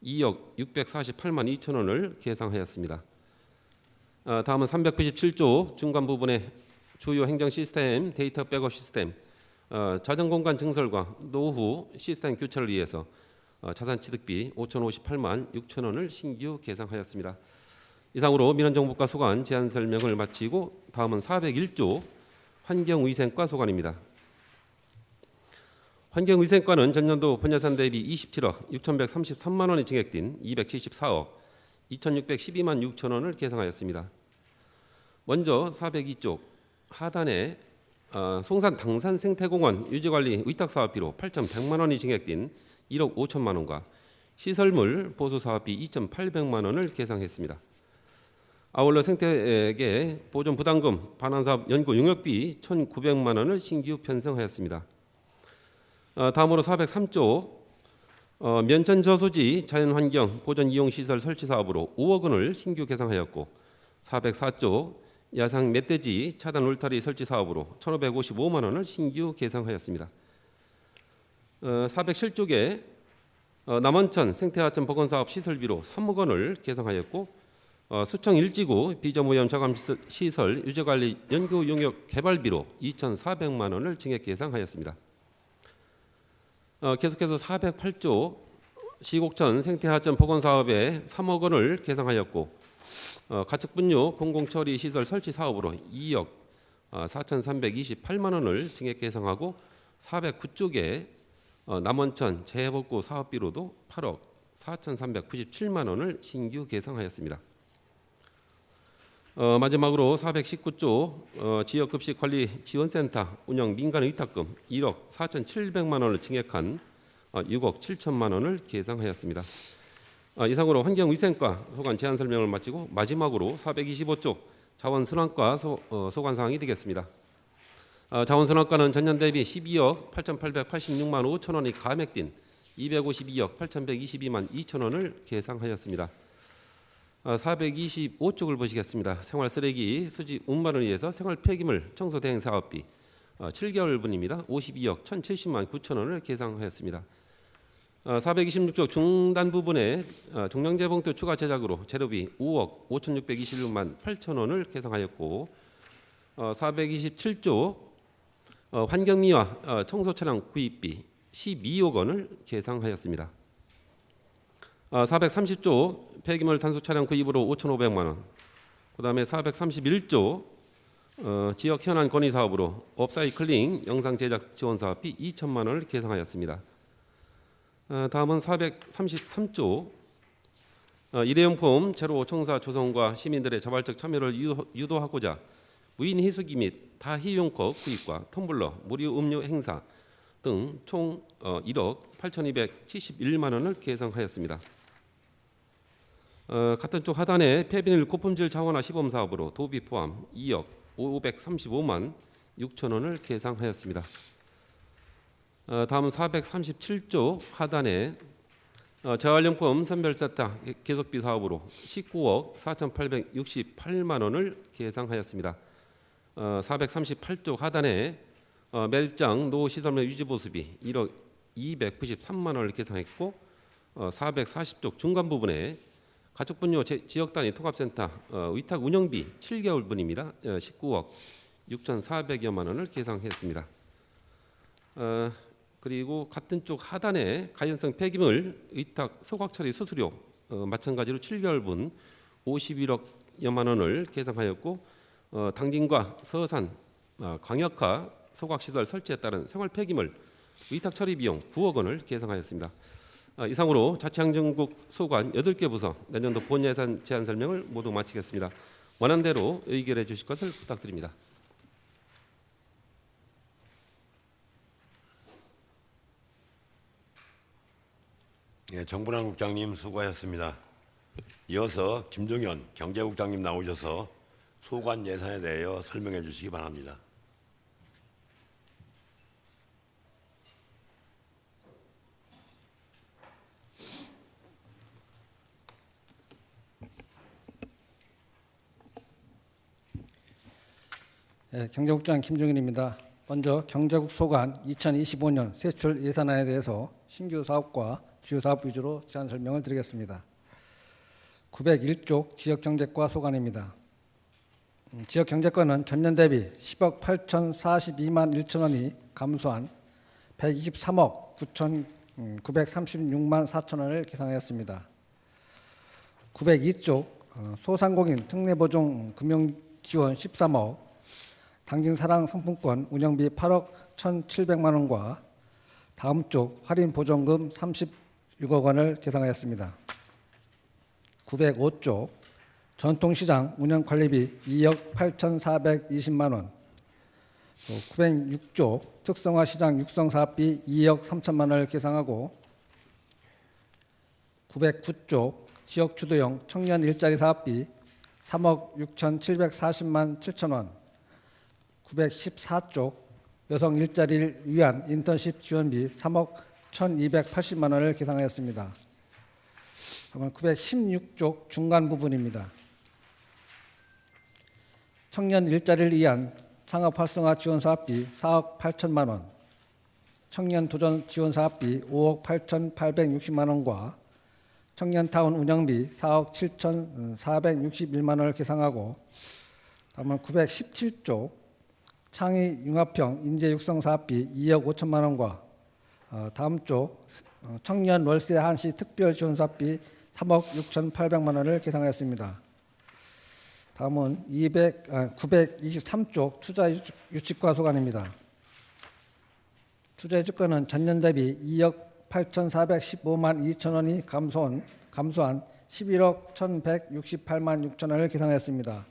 2억 648만 2천 원을 계상하였습니다. 다음은 397조 중간 부분의 주요 행정 시스템 데이터 백업 시스템 자정 공간 증설과 노후 시스템 교체를 위해서 자산 취득비 5,058만 6천 원을 신규 계상하였습니다. 이상으로 민원정보과 소관 제안 설명을 마치고 다음은 401조 환경위생과 소관입니다. 환경위생과는 전년도 본예산 대비 27억 6,133만 원이 증액된 274억 2,612만 6천 원을 계상하였습니다. 먼저 402쪽 하단에 송산 당산 생태공원 유지관리 위탁사업비로 8,100만 원이 증액된 1억 5천만 원과 시설물 보수사업비 2,800만 원을 계상했습니다. 아울러 생태계 보존 부담금 반환사업 연구 용역비 1,900만 원을 신규 편성하였습니다. 다음으로 403조 면천 저수지 자연환경 보존 이용시설 설치 사업으로 5억 원을 신규 계상하였고 404조 야상 멧돼지 차단 울타리 설치 사업으로 1,555만 원을 신규 계상하였습니다. 407쪽에 남원천 생태하천 복원사업 시설비로 3억 원을 계상하였고 수청 일지구 비점오염 저감 시설 유지관리 연구 용역 개발비로 2,400만 원을 증액 계상하였습니다. 계속해서 408조 시곡천 생태하천 복원사업에 3억 원을 계상하였고 가축분뇨 공공처리 시설 설치 사업으로 2억 4,328만 원을 증액 계상하고 409쪽에 남원천 재해복구 사업비로도 8억 4,397만 원을 신규 계상하였습니다. 마지막으로 419조 지역급식관리 지원센터 운영 민간 의탁금 1억 4,700만 원을 증액한 6억 7천만 원을 계상하였습니다. 이상으로 환경위생과 소관 제안 설명을 마치고 마지막으로 425조 자원순환과 소관 사항이 되겠습니다. 자원순환과는 전년 대비 12억 8,886만 5천 원이 감액된 252억 8,122만 2천 원을 계상하였습니다. 425쪽을 보시겠습니다. 생활쓰레기 수집 운반을 위해서 생활폐기물 청소 대행 사업비 7개월분입니다. 52억 1,070만 9천 원을 계상하였습니다. 426쪽 중단 부분에 종량제 봉투 추가 제작으로 재료비 5억 5,626만 8천 원을 계상하였고 427쪽 환경미화 청소 차량 구입비 12억 원을 계상하였습니다. 430조 폐기물 단속 차량 구입으로 5,500만 원. 그다음에 431조 지역 현안 건의 사업으로 업사이클링 영상 제작 지원 사업비 2천만 원을 계상하였습니다. 다음은 433조 일회용품 재료 청사 조성과 시민들의 자발적 참여를 유도하고자 무인 희수기 및 다희용컵 구입과 텀블러 무료 음료 행사 등 총 1억 8,271만 원을 계상하였습니다. 같은 쪽 하단에 폐비닐 고품질 자원화 시범 사업으로 도비 포함 2억 535만 6천 원을 계상하였습니다. 다음은 437쪽 하단에 재활용품 선별 세터 계속비 사업으로 19억 4,868만 원을 계상하였습니다. 438쪽 하단에 매립장 노후 시설물 유지 보수비 1억 293만 원을 계상했고 440쪽 중간 부분에 가축분뇨 지역 단위 통합센터 위탁 운영비 7개월분입니다. 19억 6,400여만 원을 계상했습니다. 그리고 같은 쪽 하단에 가연성 폐기물 위탁 소각 처리 수수료 마찬가지로 7개월분 51억여만 원을 계상하였고 당진과 서산 광역화 소각시설 설치에 따른 생활 폐기물 위탁 처리 비용 9억 원을 계상하였습니다. 이상으로 자치행정국 소관 8개 부서 내년도 본예산 제안 설명을 모두 마치겠습니다. 원안대로 의결해 주실 것을 부탁드립니다. 예, 정분환 국장님 수고하셨습니다. 이어서 김종현 경제국장님 나오셔서 소관 예산에 대하여 설명해 주시기 바랍니다. 네, 경제국장 김종현입니다. 먼저 경제국 소관 2025년 세출 예산안에 대해서 신규 사업과 주요 사업 위주로 제안 설명을 드리겠습니다. 901쪽 지역경제과 소관입니다. 지역경제과는 전년 대비 10억 8,042만 1천 원이 감소한 123억 936만 4천 원을 계상하였습니다. 902쪽 소상공인 특례보증 금융지원 13억, 당진사랑 상품권 운영비 8억 1,700만 원과 다음 쪽 할인보전금 36억 원을 계상하였습니다. 905쪽 전통시장 운영관리비 2억 8,420만 원, 906쪽 특성화시장 육성사업비 2억 3천만 원을 계상하고 909쪽 지역주도형 청년 일자리 사업비 3억 6,740만 7천 원, 914쪽 여성 일자리를 위한 인턴십 지원비 3억 1,280만 원을 계상하였습니다. 그러면 916쪽 중간 부분입니다. 청년 일자리를 위한 창업 활성화 지원 사업비 4억 8천만 원, 청년 도전 지원 사업비 5억 8,860만 원과 청년타운 운영비 4억 7,461만 원을 계상하고, 다음은 917쪽 창의 융합형 인재 육성 사업비 2억 5천만 원과 다음 쪽 청년 월세 한시 특별 지원 사업비 3억 6,800만 원을 계상하였습니다. 다음은 923쪽 투자 유치과 소관입니다. 투자 유치과는 전년 대비 2억 8,415만 2천 원이 감소한 11억 1,168만 6천 원을 계상하였습니다.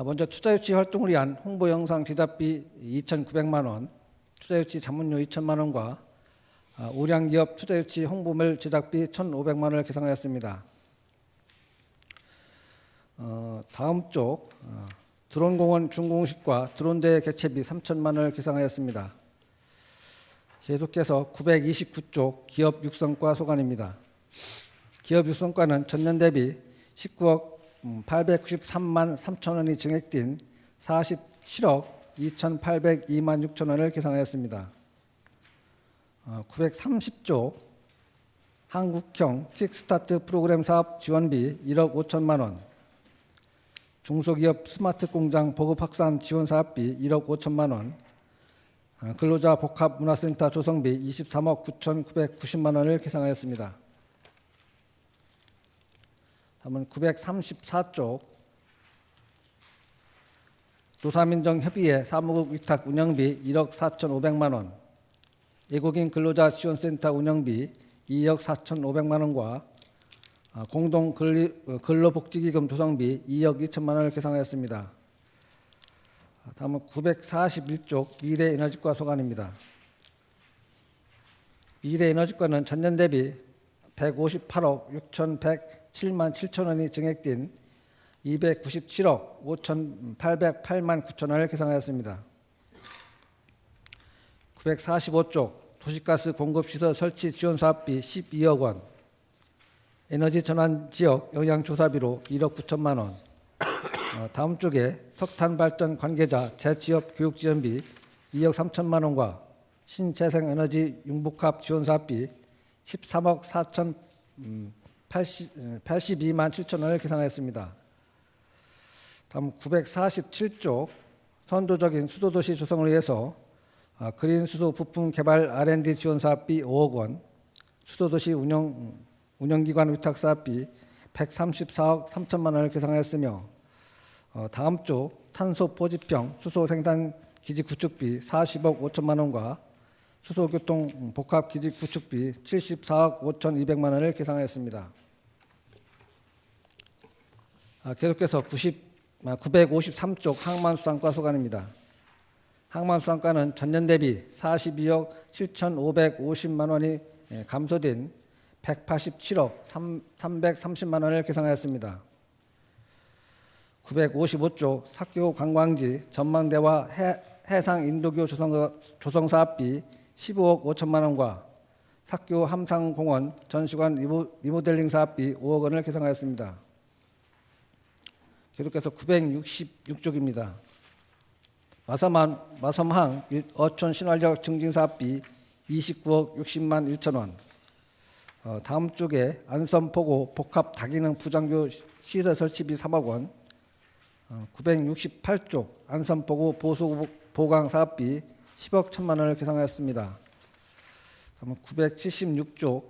먼저 투자유치 활동을 위한 홍보 영상 제작비 2,900만 원, 투자유치 자문료 2천만 원과 우량기업 투자유치 홍보물 제작비 1,500만 원을 계상하였습니다. 다음 쪽 드론공원 준공식과 드론대회 개최비 3천만 원을 계상하였습니다. 계속해서 929쪽 기업 육성과 소관입니다. 기업 육성과는 전년 대비 19억 893만 3천 원이 증액된 47억 2,802만 6천 원을 계상하였습니다. 930조 한국형 퀵스타트 프로그램 사업 지원비 1억 5천만 원, 중소기업 스마트 공장 보급 확산 지원 사업비 1억 5천만 원, 근로자 복합문화센터 조성비 23억 9,990만 원을 계상하였습니다. 다음은 934쪽 노사민정협의회 사무국 위탁 운영비 1억 4,500만 원, 외국인 근로자 지원센터 운영비 2억 4,500만 원과 공동 근로복지기금 조성비 2억 2천만 원을 계상하였습니다. 다음은 941쪽 미래에너지과 소관입니다. 미래에너지과는 전년 대비 158억 6,107만 7천 원이 증액된 297억 5,808만 9천 원을 계산하였습니다. 945쪽 도시가스 공급시설 설치 지원 사업비 12억 원, 에너지 전환 지역 영향 조사비로 1억 9천만 원, 다음 쪽에 석탄 발전 관계자 재취업 교육 지원비 2억 3천만 원과 신재생에너지 융복합 지원 사업비 13억 4,082만 7천 원을 계산하였습니다. 다음 947쪽 선도적인 수도도시 조성을 위해서 그린 수도 부품 개발 R&D 지원 사업비 5억 원, 수도도시 운영기관 위탁 사업비 134억 3천만 원을 계산하였으며, 다음 주 탄소 포집형 수소 생산 기지 구축비 40억 5천만 원과 수소교통 복합 기지 구축비 74억 5,200만 원을 계산하였습니다. 계속해서 953쪽 항만수산과 소관입니다. 항만수산과는 전년 대비 42억 7,550만 원이 감소된 187억 330만 원을 계산하였습니다. 955쪽 사교 관광지 전망대와 해상 인도교 조성 사업비 15억 5천만 원과 사교 함상공원 전시관 리모델링 사업비 5억 원을 계산하였습니다. 계속해서 966쪽입니다. 마섬항 어촌 신활역 증진 사업비 29억 60만 1천 원. 다음 쪽에 안섬포고 복합 다기능 부장교 시설 설치비 3억 원. 968쪽 안섬포고 보수 보강 사업비 10억 1천만 원을 계산하였습니다. 976쪽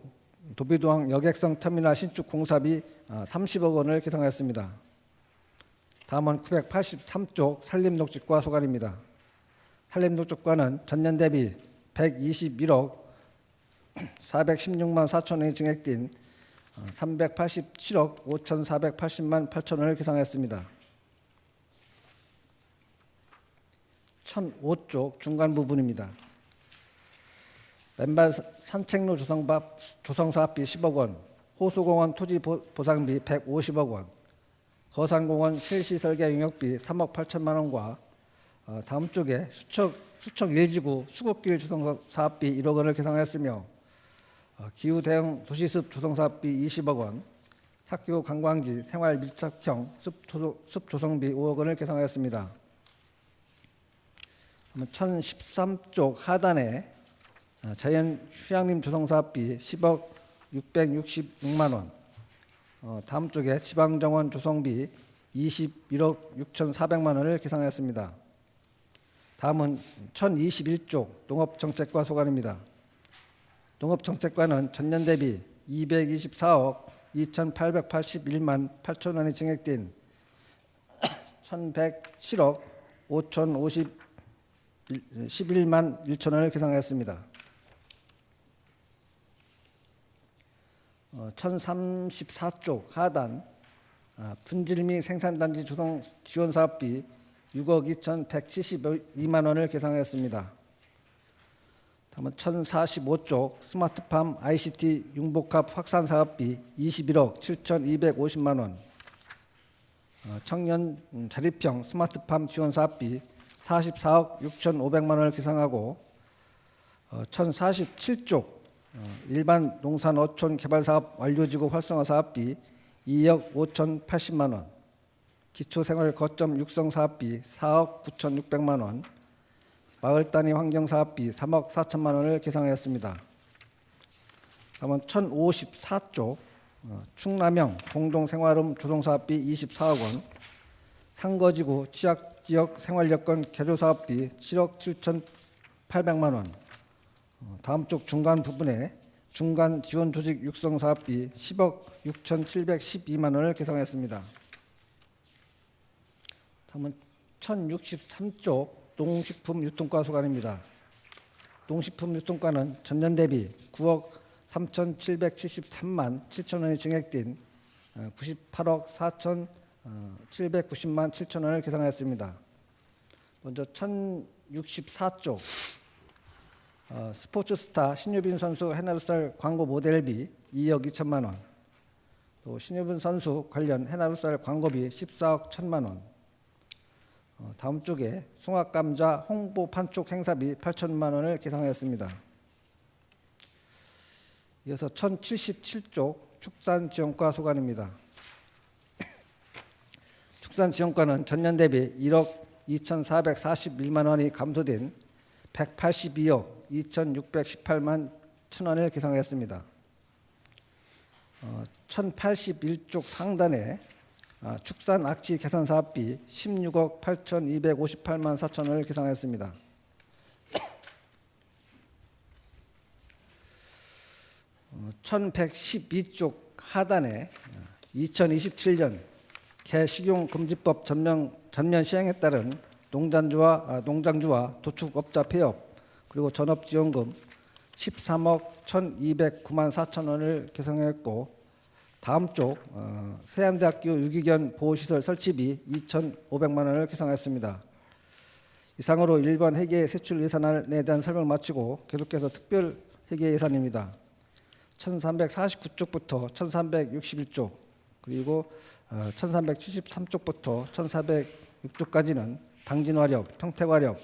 도비도항 여객선 터미널 신축 공사비 30억 원을 계산하였습니다. 다음은 983쪽 산림녹지과 소관입니다. 산림녹지과는 전년 대비 121억 416만 4천 원이 증액된 387억 5,480만 8천 원을 계산하였습니다. 1005쪽 중간 부분입니다. 맨발 산책로 조성 사업비 10억 원, 호수공원 토지 보상비 150억 원, 거산공원 실시 설계 용역비 3억 8천만 원과 다음 쪽에 수척 1지구 수국길 조성 사업비 1억 원을 계산하였으며, 기후 대응 도시숲 조성 사업비 20억 원, 사교 관광지 생활 밀착형 숲 조성비 5억 원을 계산하였습니다. 1013쪽 하단에 자연 휴양림 조성 사업비 10억 666만 원, 다음 쪽에 지방정원 조성비 21억 6,400만 원을 계산하였습니다. 다음은 1021쪽 농업정책과 소관입니다. 농업정책과는 전년 대비 224억 2,881만 8천 원이 증액된 1,107억 5,011만 1천 원을 계산하였습니다. 1034쪽 하단 분질미 생산단지 조성 지원 사업비 6억 2,172만 원을 계산하였습니다. 다음은 1045쪽 스마트팜 ICT 융복합 확산 사업비 21억 7,250만 원, 청년 자립형 스마트팜 지원 사업비 44억 6,500만 원을 계산하고, 1047쪽 일반 농산 어촌 개발 사업 완료지구 활성화 사업비 2억 5,080만 원, 기초생활 거점 육성 사업비 4억 9,600만 원, 마을 단위 환경 사업비 3억 4천만 원을 계산하였습니다. 다음은 1054쪽 충남형 공동생활음 조성 사업비 24억 원, 상거지구 취약지역 생활여건 개조 사업비 7억 7,800만 원, 다음 쪽 중간 부분에 중간 지원 조직 육성 사업비 10억 6,712만 원을 계산했습니다. 다음은 1063쪽 농식품 유통과 소관입니다. 농식품 유통과는 전년 대비 9억 3,773만 7천 원이 증액된 98억 4,790만 7천 원을 계산하였습니다. 먼저 1064쪽 스포츠스타 신유빈 선수 헤나루살 광고 모델비 2억 2천만 원, 또 신유빈 선수 관련 헤나루살 광고비 14억 1천만 원, 다음 쪽에 송악감자 홍보 판촉 행사비 8천만 원을 계상하였습니다. 이어서 1077쪽 축산지원과 소관입니다. 축산지원과는 전년 대비 1억 2,441만 원이 감소된 182억 2,618만 천 원을 계상하였습니다. 1081쪽 상단에 축산 악취 개선 사업비 16억 8,258만 4천 원을 계상하였습니다. 1112쪽 하단에 2027년 개식용금지법 전면 시행에 따른 농장주와 도축업자 폐업 그리고 전업지원금 13억 1,209만 4천 원을 계상하였고, 다음 쪽 세안대학교 유기견 보호시설 설치비 2,500만 원을 계상하였습니다. 이상으로 1번 회계 세출 예산안에 대한 설명을 마치고 계속해서 특별 회계 예산입니다. 1349쪽부터 1361쪽 그리고 1373쪽부터 1406쪽까지는 당진화력, 평택화력,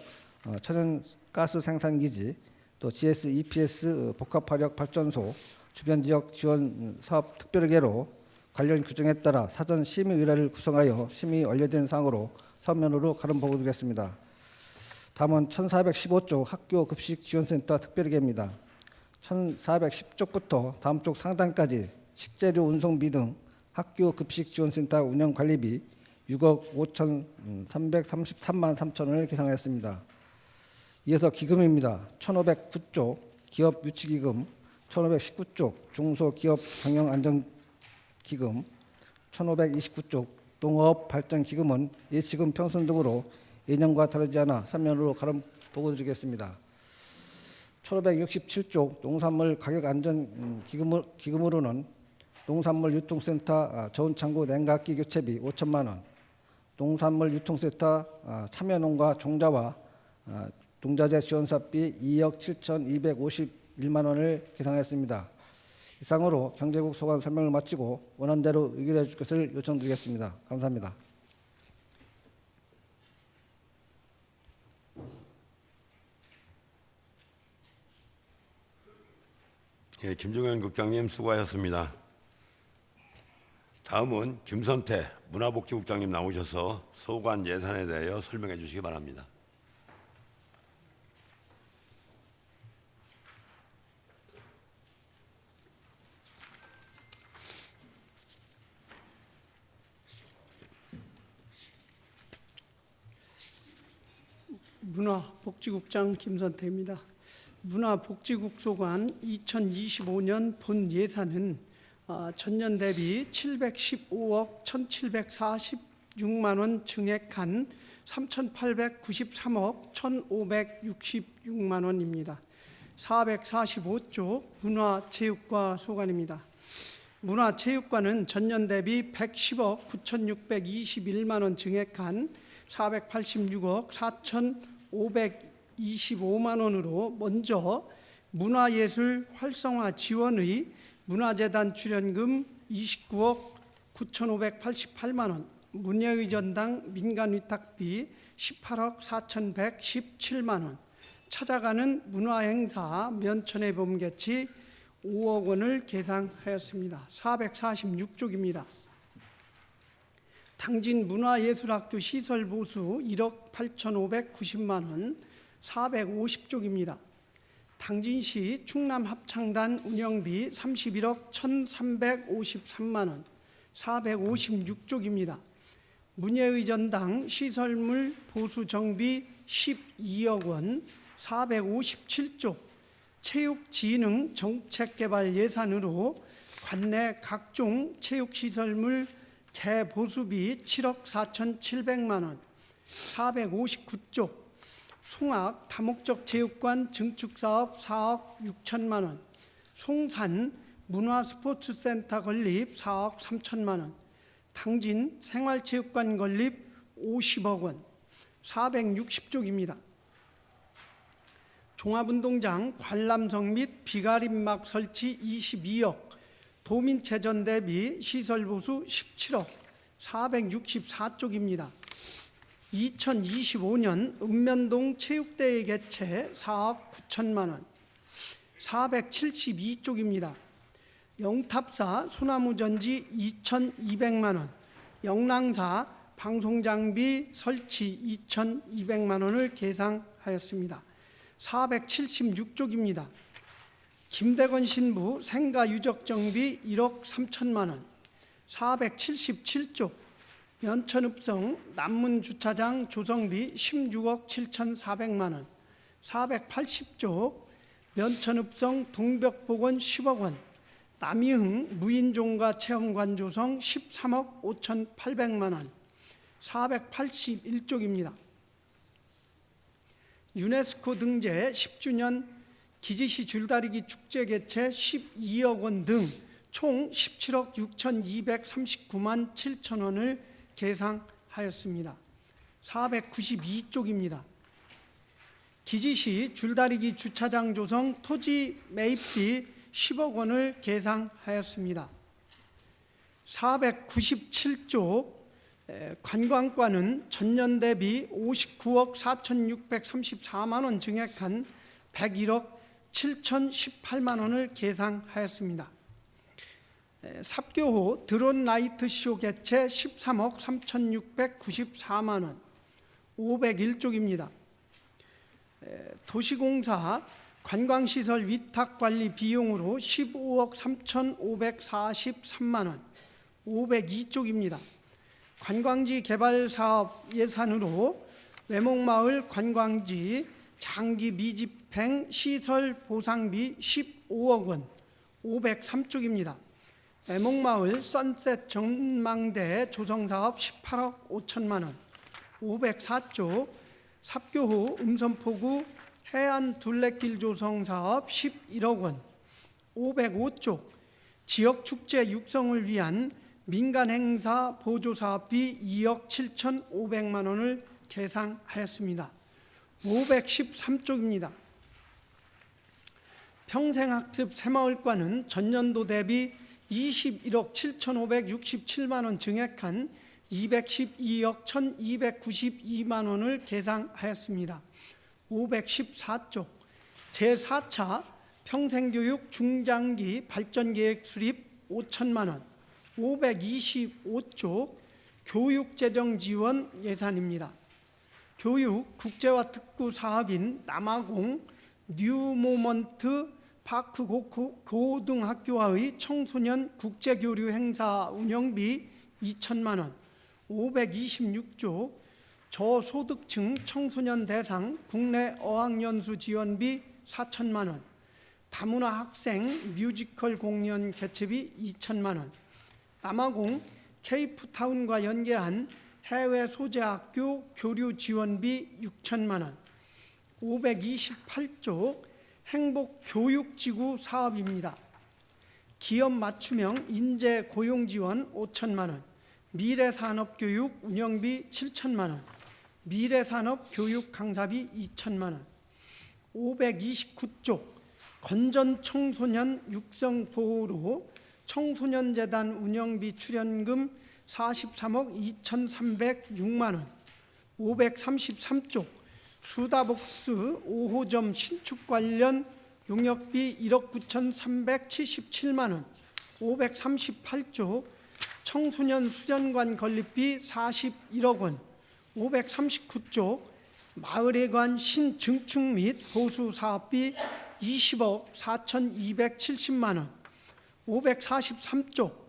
천연가스 생산기지, 또 GS, EPS 복합화력 발전소 주변 지역 지원 사업 특별회계로 관련 규정에 따라 사전 심의 의뢰를 구성하여 심의 완료된 사항으로 서면으로 가름 보고드리겠습니다. 다음은 1415쪽 학교 급식 지원센터 특별회계입니다. 1410쪽부터 다음 쪽 상단까지 식재료 운송비 등 학교 급식 지원센터 운영 관리비 6억 5,333만 3천 원을 계상하였습니다. 이어서 기금입니다. 1509쪽 기업 유치기금, 1519쪽 중소기업 경영안정기금, 1529쪽 농업발전기금은 예치금 평선 등으로 예년과 다르지 않아 서면으로 가름 보고드리겠습니다. 1567쪽 농산물 가격안전 기금으로는 농산물 유통센터 저온창고 냉각기 교체비 5천만 원, 농산물 유통센터 참여농가 종자와 농자재 지원사비 2억 7,251만 원을 계상하였습니다. 이상으로 경제국 소관 설명을 마치고 원안대로 의결해 줄 것을 요청드리겠습니다. 감사합니다. 예, 김종현 국장님 수고하셨습니다. 다음은 김선태 문화복지국장님 나오셔서 소관 예산에 대하여 설명해 주시기 바랍니다. 문화복지국장 김선태입니다. 문화복지국 소관 2025년 본 예산은 전년 대비 715억 1,746만 원 증액한 3,893억 1,566만 원입니다. 445쪽 문화체육과 소관입니다. 문화체육관은 전년 대비 110억 9,621만 원 증액한 486억 4,525만 원으로 먼저 문화예술 활성화 지원의 문화재단 출연금 29억 9,588만 원, 문예의 전당 민간위탁비 18억 4,117만 원, 찾아가는 문화행사 면천의 봄개치 5억 원을 계상하였습니다. 446쪽입니다. 당진 문화예술학교 시설보수 1억 8,590만 원, 450쪽입니다. 당진시 충남합창단 운영비 31억 1,353만 원, 456쪽입니다. 문예의 전당 시설물 보수 정비 12억 원, 457쪽, 체육진흥 정책개발 예산으로 관내 각종 체육시설물 개보수비 7억 4,700만 원, 459쪽, 송악 다목적 체육관 증축사업 4억 6천만 원, 송산 문화스포츠센터 건립 4억 3천만 원, 당진 생활체육관 건립 50억 원, 460쪽입니다. 종합운동장 관람석 및 비가림막 설치 22억, 도민체전 대비 시설보수 17억 464쪽입니다. 2025년 읍면동 체육대회 개최 4억 9천만 원 472쪽입니다. 영탑사 소나무전지 2,200만 원, 영랑사 방송장비 설치 2,200만 원을 계상하였습니다. 476쪽입니다. 김대건 신부 생가 유적 정비 1억 3천만 원, 477쪽 연천읍성 남문주차장 조성비 16억 7,400만 원, 480쪽 면천읍성 동벽복원 10억 원, 남이흥 무인종가 체험관 조성 13억 5,800만 원, 481쪽입니다. 유네스코 등재 10주년 기지시 줄다리기 축제 개최 12억 원 등 총 17억 6,239만 7천 원을 계상하였습니다. 492쪽입니다. 기지시 줄다리기 주차장 조성 토지 매입비 10억 원을 계상하였습니다. 497쪽 관광과는 전년 대비 59억 4,634만 원 증액한 101억 7,018만 원을 계상하였습니다. 삽교호 드론 라이트 쇼 개최 13억 3,694만 원, 501쪽입니다. 도시공사 관광시설 위탁관리 비용으로 15억 3,543만 원, 502쪽입니다. 관광지 개발 사업 예산으로 외목마을 관광지 장기 미집행 시설 보상비 15억 원, 503쪽입니다. 외목마을 선셋 전망대 조성사업 18억 5천만 원, 504쪽 삽교호 음선포구 해안 둘레길 조성사업 11억 원, 505쪽 지역축제 육성을 위한 민간행사 보조사업비 2억 7,500만 원을 계상하였습니다. 513쪽입니다. 평생학습 새마을과는 전년도 대비 21억 7,567만 원 증액한 212억 1,292만 원을 계상하였습니다. 514쪽 제4차 평생교육 중장기 발전계획 수립 5천만 원, 525쪽 교육재정 지원 예산입니다. 교육 국제화 특구 사업인 남아공 뉴모먼트 파크 고등학교와의 청소년 국제교류 행사 운영비 2천만 원, 526조 저소득층 청소년 대상 국내 어학연수 지원비 4천만 원, 다문화 학생 뮤지컬 공연 개최비 2천만 원, 남아공 케이프타운과 연계한 해외 소재학교 교류 지원비 6천만 원, 528조 행복교육지구 사업입니다. 기업 맞춤형 인재 고용 지원 5천만 원, 미래산업교육 운영비 7천만 원, 미래산업 교육 강사비 2천만 원, 529쪽 건전 청소년 육성 보호로 청소년재단 운영비 출연금 43억 2,306만 원, 533쪽 수다복스 5호점 신축 관련 용역비 1억 9,377만 원, 538조 청소년 수련관 건립비 41억 원, 539조 마을에 관한 신증축 및 보수 사업비 20억 4,270만 원, 543쪽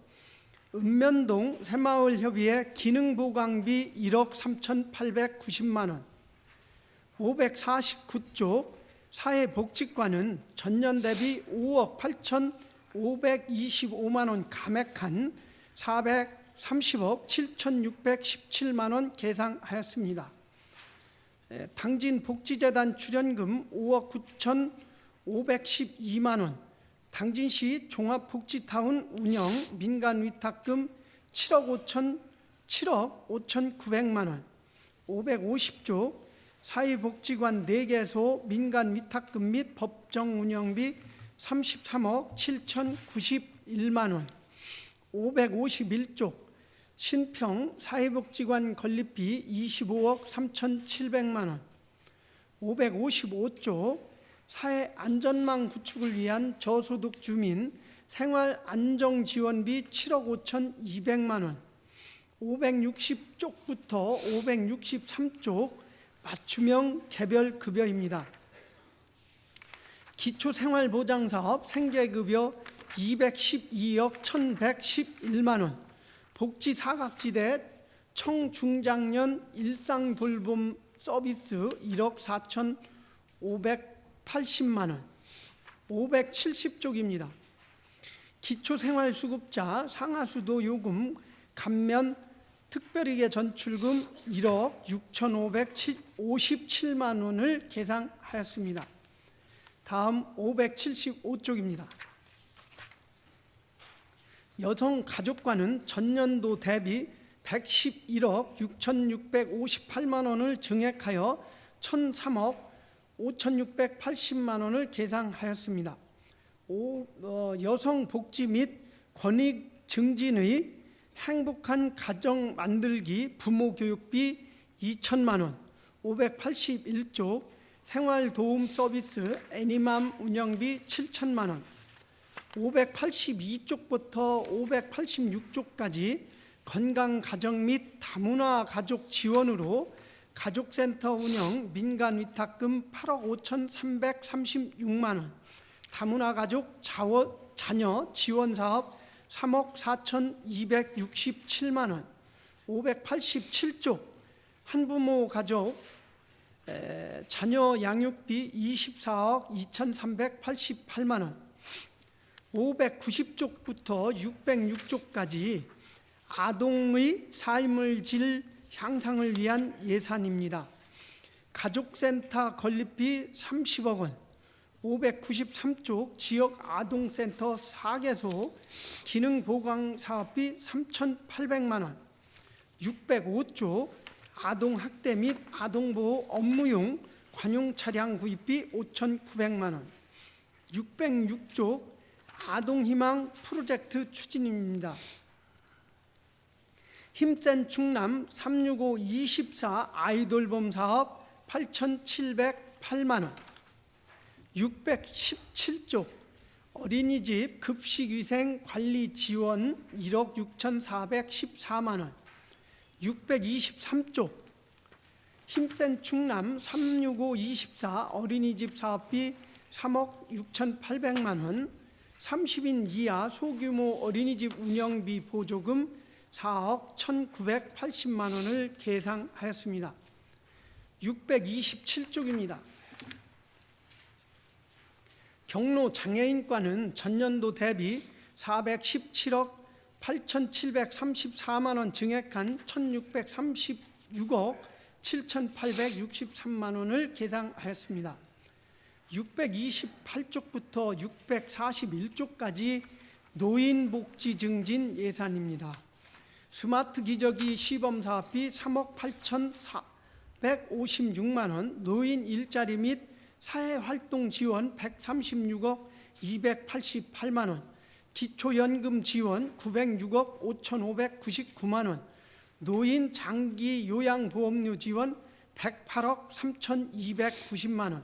읍면동 새마을협의회 기능보강비 1억 3,890만 원, 549쪽 사회복지과는 전년 대비 5억 8,525만 원 감액한 430억 7,617만 원 계상하였습니다. 당진복지재단 출연금 5억 9,512만 원, 당진시 종합복지타운 운영 민간위탁금 7억 5,900만 원, 550조 사회복지관 4개소 민간 위탁금 및 법정 운영비 33억 7,091만 원, 551쪽 신평 사회복지관 건립비 25억 3,700만 원, 555쪽 사회안전망 구축을 위한 저소득 주민 생활안정지원비 7억 5,200만 원, 560쪽부터 563쪽 맞춤형 개별급여입니다. 기초생활보장사업 생계급여 212억 1,111만 원, 복지사각지대 청중장년 일상돌봄 서비스 1억 4,580만 원, 570쪽입니다. 기초생활수급자 상하수도 요금 감면 특별히계 전출금 1억 6,557만 원을 계상하였습니다. 다음 575쪽입니다. 여성가족관은 전년도 대비 111억 6,658만 원을 증액하여 1,003억 5,680만 원을 계상하였습니다. 여성복지 및 권익 증진의 행복한 가정 만들기 부모교육비 2천만 원, 581쪽 생활도움 서비스 애니맘 운영비 7천만 원, 582쪽부터 586쪽까지 건강가정 및 다문화 가족 지원으로 가족센터 운영 민간 위탁금 8억 5,336만 원, 다문화 가족 자녀 지원 사업 3억 4,267만 원, 587쪽 한부모 가족 자녀 양육비 24억 2,388만 원, 590쪽부터 606쪽까지 아동의 삶의 질 향상을 위한 예산입니다. 가족센터 건립비 30억 원, 593쪽 지역 아동센터 4개소 기능보강 사업비 3,800만 원, 605쪽 아동학대 및 아동보호 업무용 관용 차량 구입비 5,900만 원, 606쪽 아동희망 프로젝트 추진입니다. 힘센 충남 36524 아이돌봄 사업 8,708만 원, 617쪽 어린이집 급식위생 관리 지원 1억 6,414만 원, 623쪽 힘센 충남 36524 어린이집 사업비 3억 6,800만 원, 30인 이하 소규모 어린이집 운영비 보조금 4억 1,980만 원을 계상하였습니다. 627쪽입니다. 경로 장애인과는 전년도 대비 417억 8,734만 원 증액한 1,636억 7,863만 원을 계상하였습니다. 628쪽부터 641쪽까지 노인복지 증진 예산입니다. 스마트 기저귀 시범사업비 3억 8,456만 원, 노인 일자리 및 사회활동 지원 136억 288만 원, 기초연금 지원 906억 5,599만 원, 노인 장기 요양보험료 지원 108억 3,290만 원,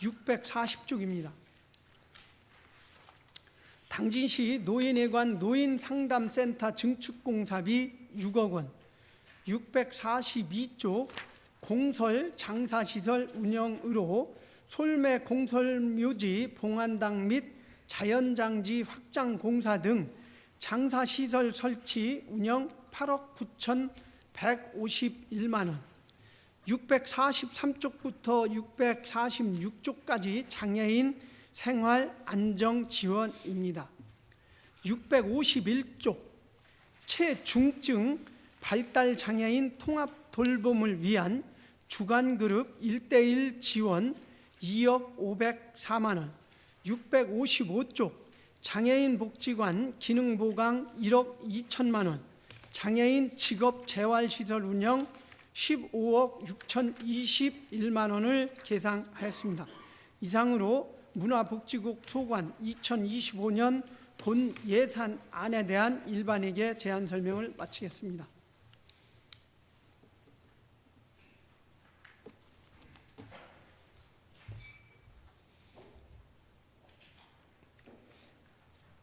640쪽입니다. 당진시 노인회관 노인상담센터 증축공사비 6억 원, 642쪽 공설 장사시설 운영으로 솔매 공설묘지 봉안당 및 자연장지 확장 공사 등 장사시설 설치 운영 8억 9,151만 원, 643쪽부터 646쪽까지 장애인 생활 안정 지원입니다. 651쪽 최중증 발달 장애인 통합 돌봄을 위한 주간그룹 1:1 지원 2억 504만 원, 655쪽 장애인 복지관 기능보강 1억 2천만 원, 장애인 직업재활시설 운영 15억 6,021만 원을 계상하였습니다. 이상으로 문화복지국 소관 2025년 본 예산안에 대한 일반에게 제안 설명을 마치겠습니다.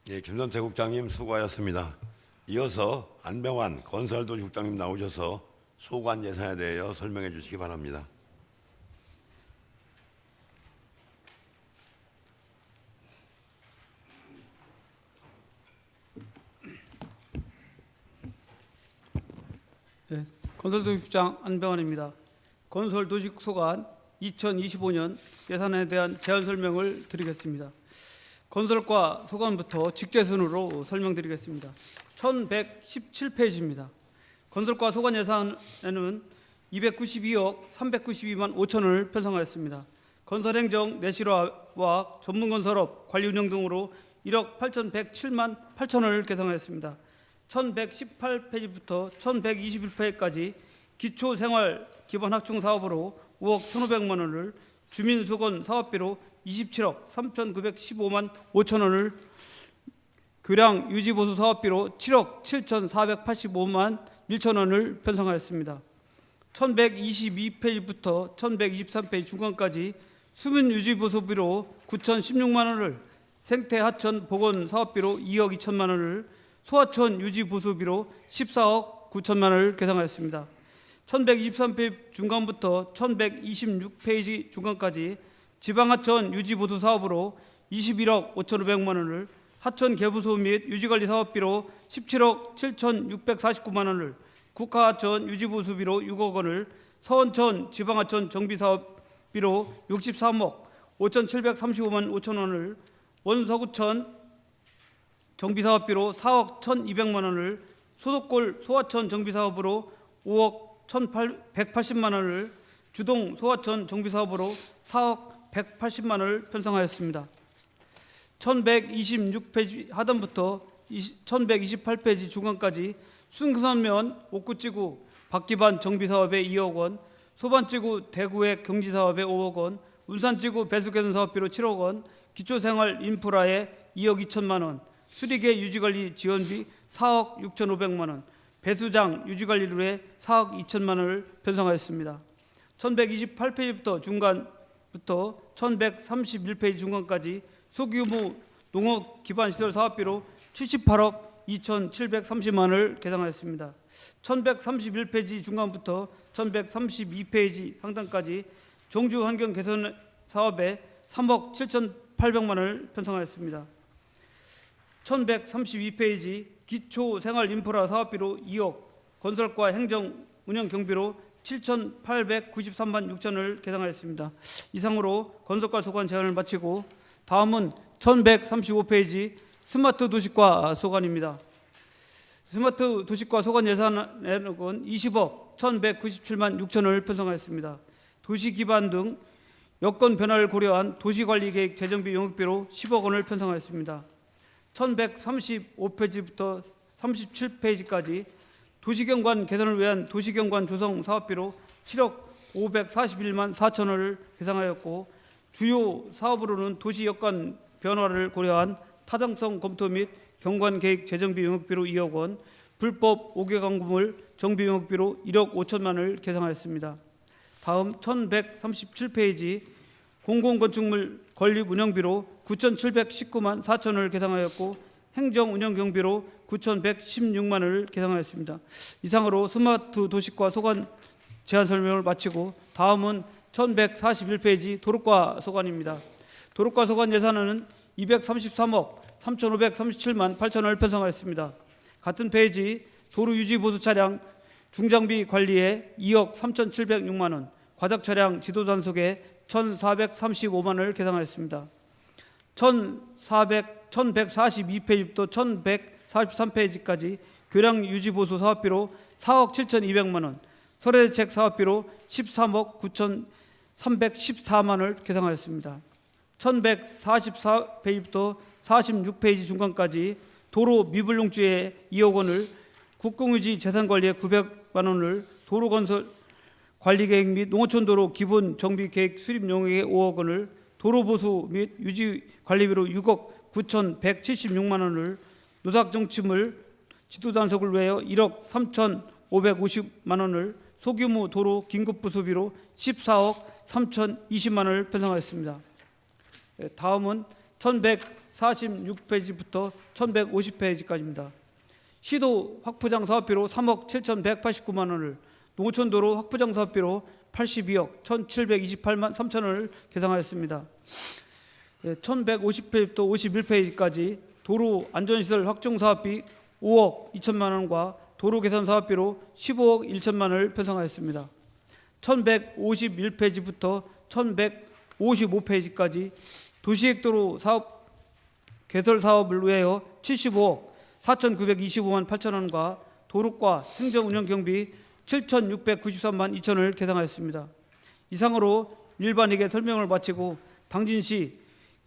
예, 김선태 국장님 수고하셨습니다. 이어서 안병환 건설도시 국장님 나오셔서 소관 예산에 대하여 설명해 주시기 바랍니다. 네, 건설도시국장 안병환입니다. 건설도시소관 2025년 예산에 대한 제안 설명을 드리겠습니다. 건설과 소관부터 직제순으로 설명드리겠습니다. 1117페이지입니다. 건설과 소관 예산에는 292억 392만 5천 원을 편성하였습니다. 건설행정, 내실화와 전문건설업, 관리운영 등으로 1억 8,107만 8천 원을 계상하였습니다. 1118페이지부터 1121페이지까지 기초생활 기본학충 사업으로 5억 1,500만 원을, 주민수건 사업비로 27억 3,915만 5천 원을, 교량 유지보수 사업비로 7억 7,485만 1천 원을 편성하였습니다. 1122페이지부터 1123페이지 중간까지 수면 유지보수비로 9,016만 원을, 생태하천 보건 사업비로 2억 2천만 원을, 소하천 유지보수비로 14억 9천만 원을 계상하였습니다. 1123페이지 중간부터 1126페이지 중간까지 지방하천 유지보수 사업으로 21억 5,500만 원을, 하천 개부소 및 유지관리 사업비로 17억 7,649만 원을, 국가하천 유지보수비로 6억 원을, 서원천 지방하천 정비사업비로 63억 5,735만 5천 원을, 원서구천 정비사업비로 4억 1,200만 원을, 소독골 소하천 정비사업으로 5억 1,180만 원을, 주동 소하천 정비사업으로 4억 180만 원을 편성하였습니다. 1126페이지 하단부터 1128페이지 중간까지 순선면 옥구지구 박기반 정비사업에 2억 원, 소반지구 대구획 경지사업에 5억 원, 운산지구 배수개선 사업비로 7억 원, 기초생활 인프라에 2억 2천만 원, 수리계 유지관리 지원비 4억 6,500만 원, 배수장 유지관리료에 4억 2천만 원을 편성하였습니다. 1128페이지부터 중간부터 1131페이지 중간까지 소규모 농업 기반 시설 사업비로 78억 2,730만 원을 계상하였습니다. 1131페이지 중간부터 1132페이지 상단까지 종주 환경 개선 사업에 3억 7,800만 원을 편성하였습니다. 1132페이지 기초 생활 인프라 사업비로 2억, 건설과 행정 운영 경비로 7,893만 6천 원을 계상하였습니다. 이상으로 건설과 소관 제안을 마치고 다음은 1135페이지 스마트 도시과 소관입니다. 스마트 도시과 소관 예산에는 20억 1,197만 6천 원을 편성하였습니다. 도시 기반 등 여건 변화를 고려한 도시관리계획 재정비 용역비로 10억 원을 편성하였습니다. 1135페이지부터 37페이지까지 도시경관 개선을 위한 도시경관 조성 사업비로 7억 541만 4천 원을 계상하였고, 주요 사업으로는 도시 여건 변화를 고려한 타당성 검토 및 경관계획 재정비 용역비로 2억 원, 불법 5개 광고물 정비 용역비로 1억 5천만 원을 계상하였습니다. 다음 1137페이지 공공건축물 건립 운영비로 9,719만 4천 원을 계상하였고, 행정 운영 경비로 9,116만 원을 계상하였습니다. 이상으로 스마트 도시과 소관 제안 설명을 마치고 다음은 1141페이지 도로과 소관입니다. 도로과 소관 예산은 233억 3,537만 8천 원을 편성하였습니다. 같은 페이지 도로 유지 보수 차량 중장비 관리에 2억 3,706만 원, 과적 차량 지도 단속에 1,435만 원을 계상하였습니다. 1142페이지부터 1143페이지까지 교량 유지 보수 사업비로 4억 7,200만 원, 설해대책 사업비로 13억 9,314만 원을 계상하였습니다. 1144페이지부터 46페이지 중간까지 도로 미불용주에 2억 원을, 국공유지 재산관리에 900만 원을, 도로건설 관리계획 및 농어촌도로 기본 정비계획 수립 용역의 5억 원을, 도로보수 및 유지 관리비로 6억 9,176만 원을, 노닥정침을 지도단속을 위하여 1억 3,550만 원을, 소규모 도로 긴급부수비로 14억 3,020만 원을 편성하였습니다. 다음은 1146페이지부터 1150페이지까지입니다. 시도 확포장 사업비로 3억 7,189만 원을, 농어촌도로 확포장 사업비로 82억 1,728만 3천 원을 계상하였습니다. 1150페이지부터 51페이지까지 도로 안전시설 확충 사업비 5억 2천만 원과 도로 개선 사업비로 15억 1천만 원을 편성하였습니다. 1151페이지부터 1155페이지까지 도시계획도로 사업 개설 사업을 위하여 75억 4,925만 8천 원과 도로과 행정운영경비 7,693만 2천 원을 계상하였습니다. 이상으로 일반에게 설명을 마치고 당진시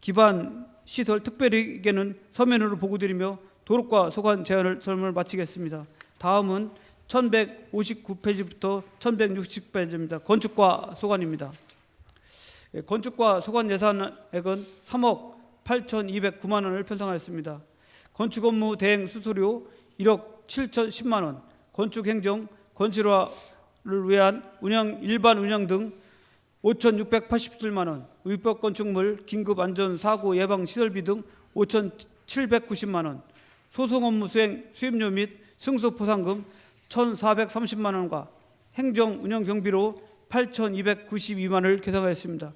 기반 시설 특별회계는 서면으로 보고드리며 도로과 소관 제안을 설명을 마치겠습니다. 다음은 1159페이지부터 1160페이지입니다. 건축과 소관입니다. 건축과 소관 예산액은 3억 8,209만 원을 편성하였습니다. 건축 업무 대행 수수료 1억 7,010만 원, 건축행정, 건설화를 위한 일반 운영 등 5,687만 원, 의법 건축물, 긴급 안전 사고 예방 시설비 등 5,790만 원, 소송 업무 수행 수임료 및 승소 포상금 1,430만 원과 행정 운영 경비로 8,292만 원을 계상하였습니다.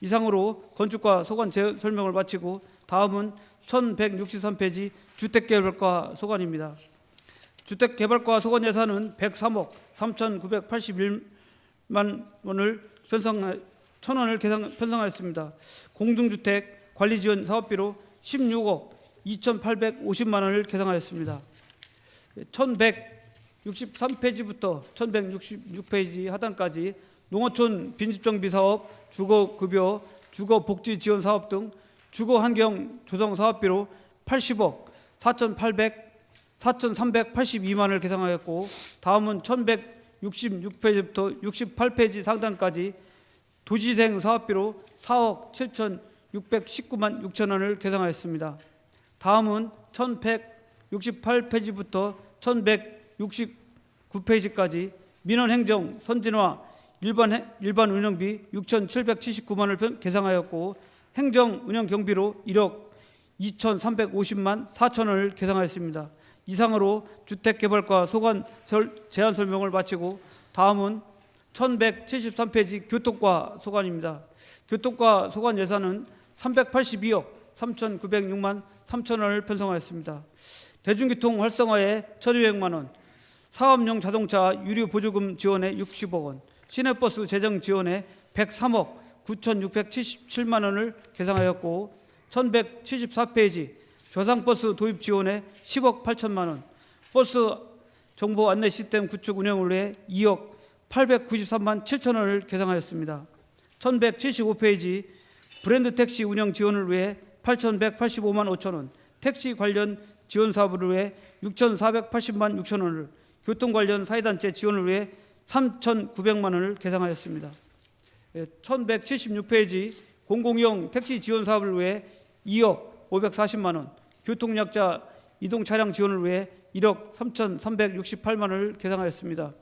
이상으로 건축과 소관 설명을 마치고 다음은 1163페이지 주택개발과 소관입니다. 주택개발과 소관 예산은 103억 3,981만 원을 편성하였습니다. 공동주택 관리지원 사업비로 16억 2,850만 원을 계상하였습니다. 1163페이지부터 1166페이지 하단까지 농어촌 빈집정비 사업, 주거급여, 주거복지지원 사업 등 주거환경 조성 사업비로 80억 4,382만 원을 계상하였고, 다음은 1166페이지부터 68페이지 상단까지 도시재생 사업비로 4억 7,619만 6천 원을 계상하였습니다. 다음은 1168페이지부터 1169페이지까지 민원행정 선진화 일반 운영비 6,779만 원을 계상하였고, 행정 운영 경비로 1억 2,350만 4천 원을 계상하였습니다. 이상으로 주택개발과 소관 제안 설명을 마치고 다음은 1173페이지 교통과 소관입니다. 교통과 소관 예산은 382억 3,906만 3천 원을 편성하였습니다. 대중교통 활성화에 1,200만 원, 사업용 자동차 유류 보조금 지원에 60억 원, 시내버스 재정 지원에 103억 9,677만 원을 계상하였고, 1174페이지 저상버스 도입 지원에 10억 8천만 원, 버스 정보 안내 시스템 구축 운영을 위해 2억 893만 7천 원을 계상하였습니다. 1175페이지 브랜드 택시 운영 지원을 위해 8,185만 5천 원, 택시 관련 지원 사업을 위해 6,480만 6천 원을, 교통 관련 사회단체 지원을 위해 3,900만 원을 계상하였습니다. 1176페이지 공공용 택시 지원 사업을 위해 2억 540만 원, 교통약자 이동 차량 지원을 위해 1억 3,368만 원을 계상하였습니다.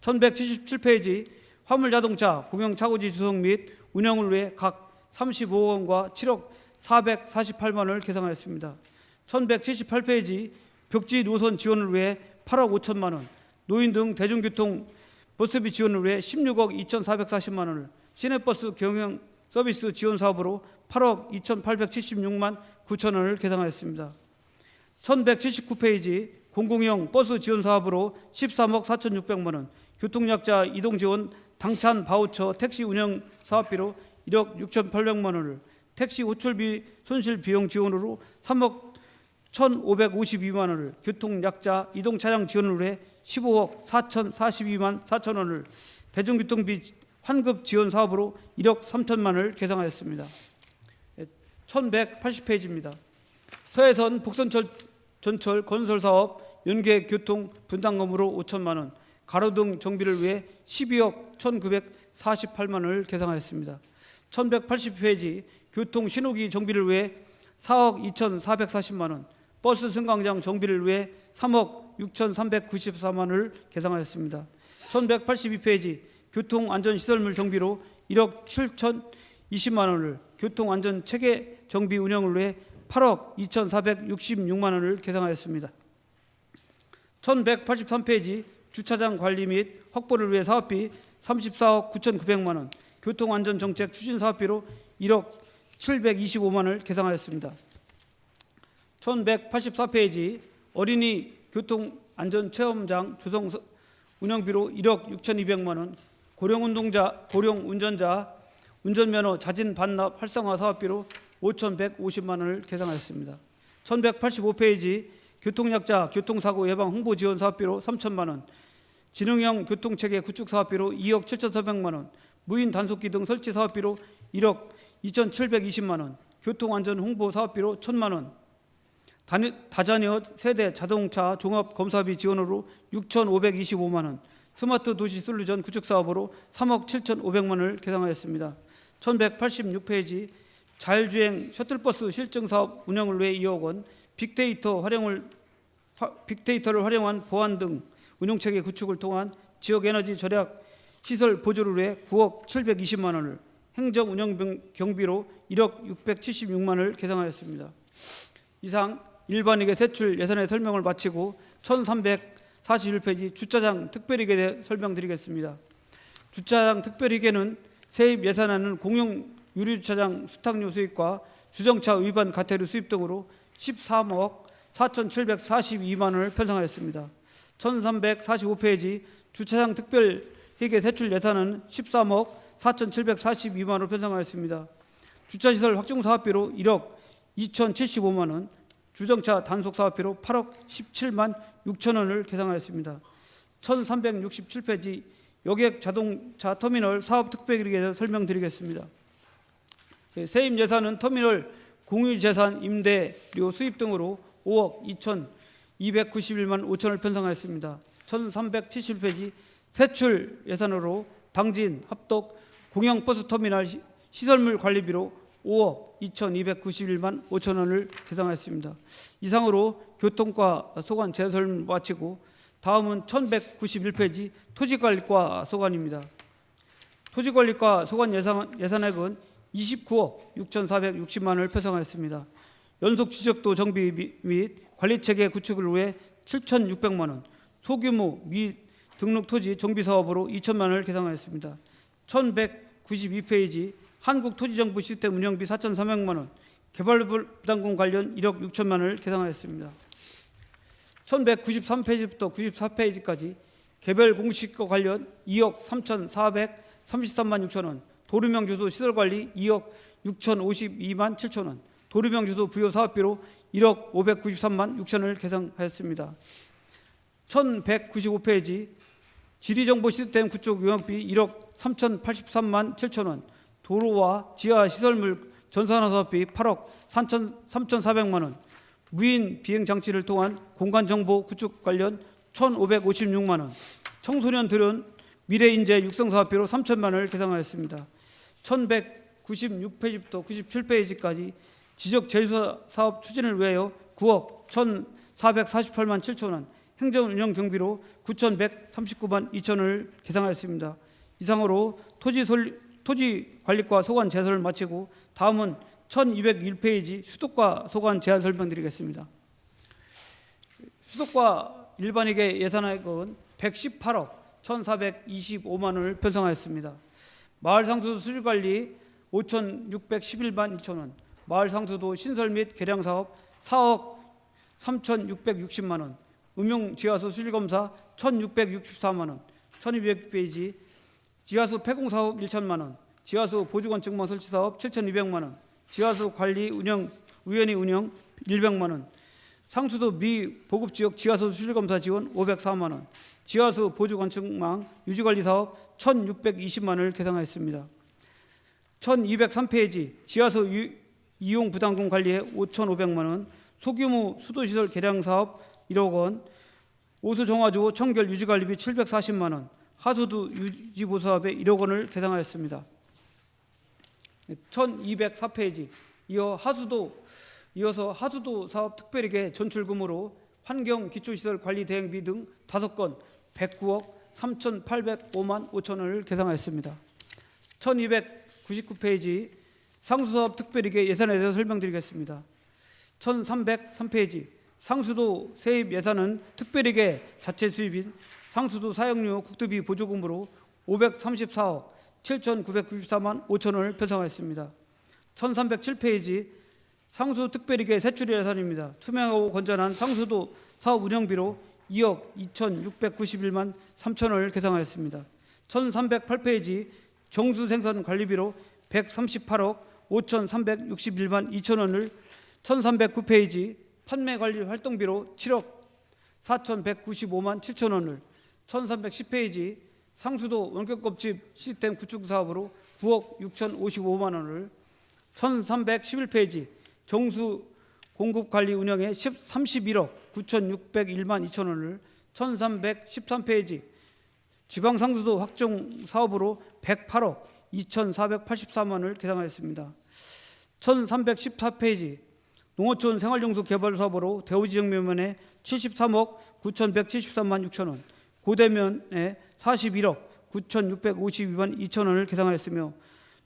1177페이지 화물자동차 공영차고지 조성 및 운영을 위해 각 35억 원과 7억 448만 원을 계상하였습니다. 1178페이지 벽지 노선 지원을 위해 8억 5천만 원, 노인 등 대중교통 버스비 지원을 위해 16억 2,440만 원을, 시내버스 경영 서비스 지원 사업으로 8억 2,876만 9천 원을 계상하였습니다. 1179페이지 공공용 버스 지원 사업으로 13억 4,600만 원, 교통약자 이동 지원 당찬 바우처 택시 운영 사업비로 1억 6,800만 원을, 택시 호출비 손실 비용 지원으로 3억 1,552만 원을, 교통약자 이동 차량 지원을 위해 15억 4,042만 4천 원을, 대중교통비 환급 지원 사업으로 1억 3천만 원을 계상하였습니다. 1180페이지입니다. 서해선 복선전 전철 건설 사업 연계 교통 분담금으로 5천만 원, 가로등 정비를 위해 12억 1,948만 원을 계상하였습니다. 1180페이지 교통 신호기 정비를 위해 4억 2,440만 원, 버스 승강장 정비를 위해 3억 6,394만 원을 계상하였습니다. 1182페이지 교통안전시설물 정비로 1억 7,020만 원을, 교통안전체계 정비 운영을 위해 8억 2,466만 원을 계상하였습니다. 1183페이지 주차장 관리 및 확보를 위해 사업비 34억 9,900만 원, 교통안전정책 추진 사업비로 1억 725만 원을 계상하였습니다. 1184페이지 어린이 교통안전체험장 조성 운영비로 1억 6,200만 원, 고령운전자 운전면허 자진 반납 활성화 사업비로 5,150만 원을 계상하였습니다. 1185페이지 교통약자 교통사고 예방 홍보 지원 사업비로 3천만 원, 지능형 교통체계 구축 사업비로 2억 7,400만 원, 무인 단속기 설치 사업비로 1억 2,720만 원, 교통안전 홍보 사업비로 1,000만 원, 다자녀 세대 자동차 종합 검사비 지원으로 6,525만 원, 스마트 도시 솔루션 구축 사업으로 3억 7,500만 원을 계상하였습니다. 1186페이지 자율주행 셔틀버스 실증 사업 운영을 위해 2억 원, 빅데이터를 활용한 보안 등 운용체계 구축을 통한 지역 에너지 절약 시설 보조를 위해 9억 720만 원을, 행정 운영 경비로 1억 676만 원을 계상하였습니다. 이상 일반회계 세출 예산의 설명을 마치고 1341페이지 주차장 특별회계에 대해 설명드리겠습니다. 주차장 특별회계는 세입 예산하는 공용 유류주차장 수탁료 수입과 주정차 위반 과태료 수입 등으로 13억 4,742만 원을 편성하였습니다. 1345페이지 주차장 특별회계 세출 예산은 13억 4,742만 원을 편성하였습니다. 주차시설 확충 사업비로 1억 2,075만 원, 주정차 단속 사업비로 8억 17만 6천 원을 계상하였습니다. 1367페이지 여객 자동차 터미널 사업 특별회계에 대해서 설명드리겠습니다. 세입 예산은 터미널 공유재산 임대료 수입 등으로 5억 2,291만 5천을 편성하였습니다. 1370페이지 세출 예산으로 당진, 합덕, 공영버스 터미널 시설물 관리비로 5억 2,291만 5천 원을 계상하였습니다. 이상으로 교통과 소관 제설을 마치고 다음은 1191페이지 토지관리과 소관입니다. 토지관리과 소관 예산액은 29억 6,460만 원을 편성하였습니다. 연속 지적도 정비 및 관리체계 구축을 위해 7,600만 원, 소규모 미 등록 토지 정비 사업으로 2천만 원을 계상하였습니다. 1192페이지 한국토지정보 시스템 운영비 4,300만 원, 개발부담금 관련 1억 6천만 원을 계상하였습니다. 1193페이지부터 94페이지까지 개별 공식과 관련 2억 3,433만 6천 원, 도루명 주소 시설관리 2억 6,052만 7천 원, 도루명 주소 부여 사업비로 1억 593만 6천 원을 계상하였습니다. 1195페이지 지리정보 시스템 구축 용역비 1억 3,083만 7천 원, 도로와 지하 시설물 전산화 사업비 8억 3,400만 원, 무인 비행 장치를 통한 공간 정보 구축 관련 1,556만 원, 청소년들은 미래인재 육성 사업비로 3천만 원을 계상하였습니다. 1196페이지부터 97페이지까지 지적 제휴 사업 추진을 위하여 9억 1,448만 7천 원, 행정 운영 경비로 9,139만 2천 원을 계상하였습니다. 이상으로 토지 관리과 소관 제설을 마치고 다음은 1201페이지 수도과 소관 제한 설명드리겠습니다. 수도과 일반회계 예산액은 118억 1,425만 원을 편성하였습니다. 마을상수도 수질관리 5,611만 2천 원, 마을상수도 신설 및 개량 사업 4억 3,660만 원, 음용지하수 수질검사 1,664만 원, 1200페이지 지하수 폐공 사업 1천만 원, 지하수 보조건축망 설치 사업 7,200만 원, 지하수 관리 운영 위원회 운영 100만 원, 상수도 미 보급지역 지하수 수질검사 지원 504만 원, 지하수 보조건축망 유지관리 사업 1,620만 원을 계상하였습니다. 1203페이지 지하수 이용 부담금 관리에 5,500만 원, 소규모 수도시설 개량 사업 1억 원, 오수정화조 청결 유지관리비 740만 원, 하수도 유지보수 사업에 1억 원을 계상하였습니다. 1204페이지 이어서 하수도 사업 특별회계 전출금으로 환경 기초시설 관리 대행비 등 5건 109억 3,805만 5천 원을 계상하였습니다. 1299페이지 상수사업 특별회계 예산에 대해서 설명드리겠습니다. 1303페이지 상수도 세입 예산은 특별회계 자체 수입인 상수도 사용료 국토비 보조금으로 534억 7,994만 5천 원을 편성하였습니다. 1307페이지 상수 특별회계 세출 예산입니다. 투명하고 건전한 상수도 사업 운영비로 2억 2,691만 3천 원을 계상하였습니다. 1308페이지 정수생산 관리비로 138억 5,361만 2천 원을 1309페이지 판매관리 활동비로 7억 4,195만 7천 원을 1310페이지 상수도 원격껍질 시스템 구축 사업으로 9억 6,055만 원을 1311페이지 정수 공급관리 운영에 31억 9,601만 2천 원을 1313페이지 지방상수도 확정 사업으로 108억 2,484만 원을 계상하였습니다. 1314페이지 농어촌 생활용수 개발 사업으로 대우지역면에 73억 9,173만 6천 원, 고대면에 41억 9,652만 2천 원을 계상하였으며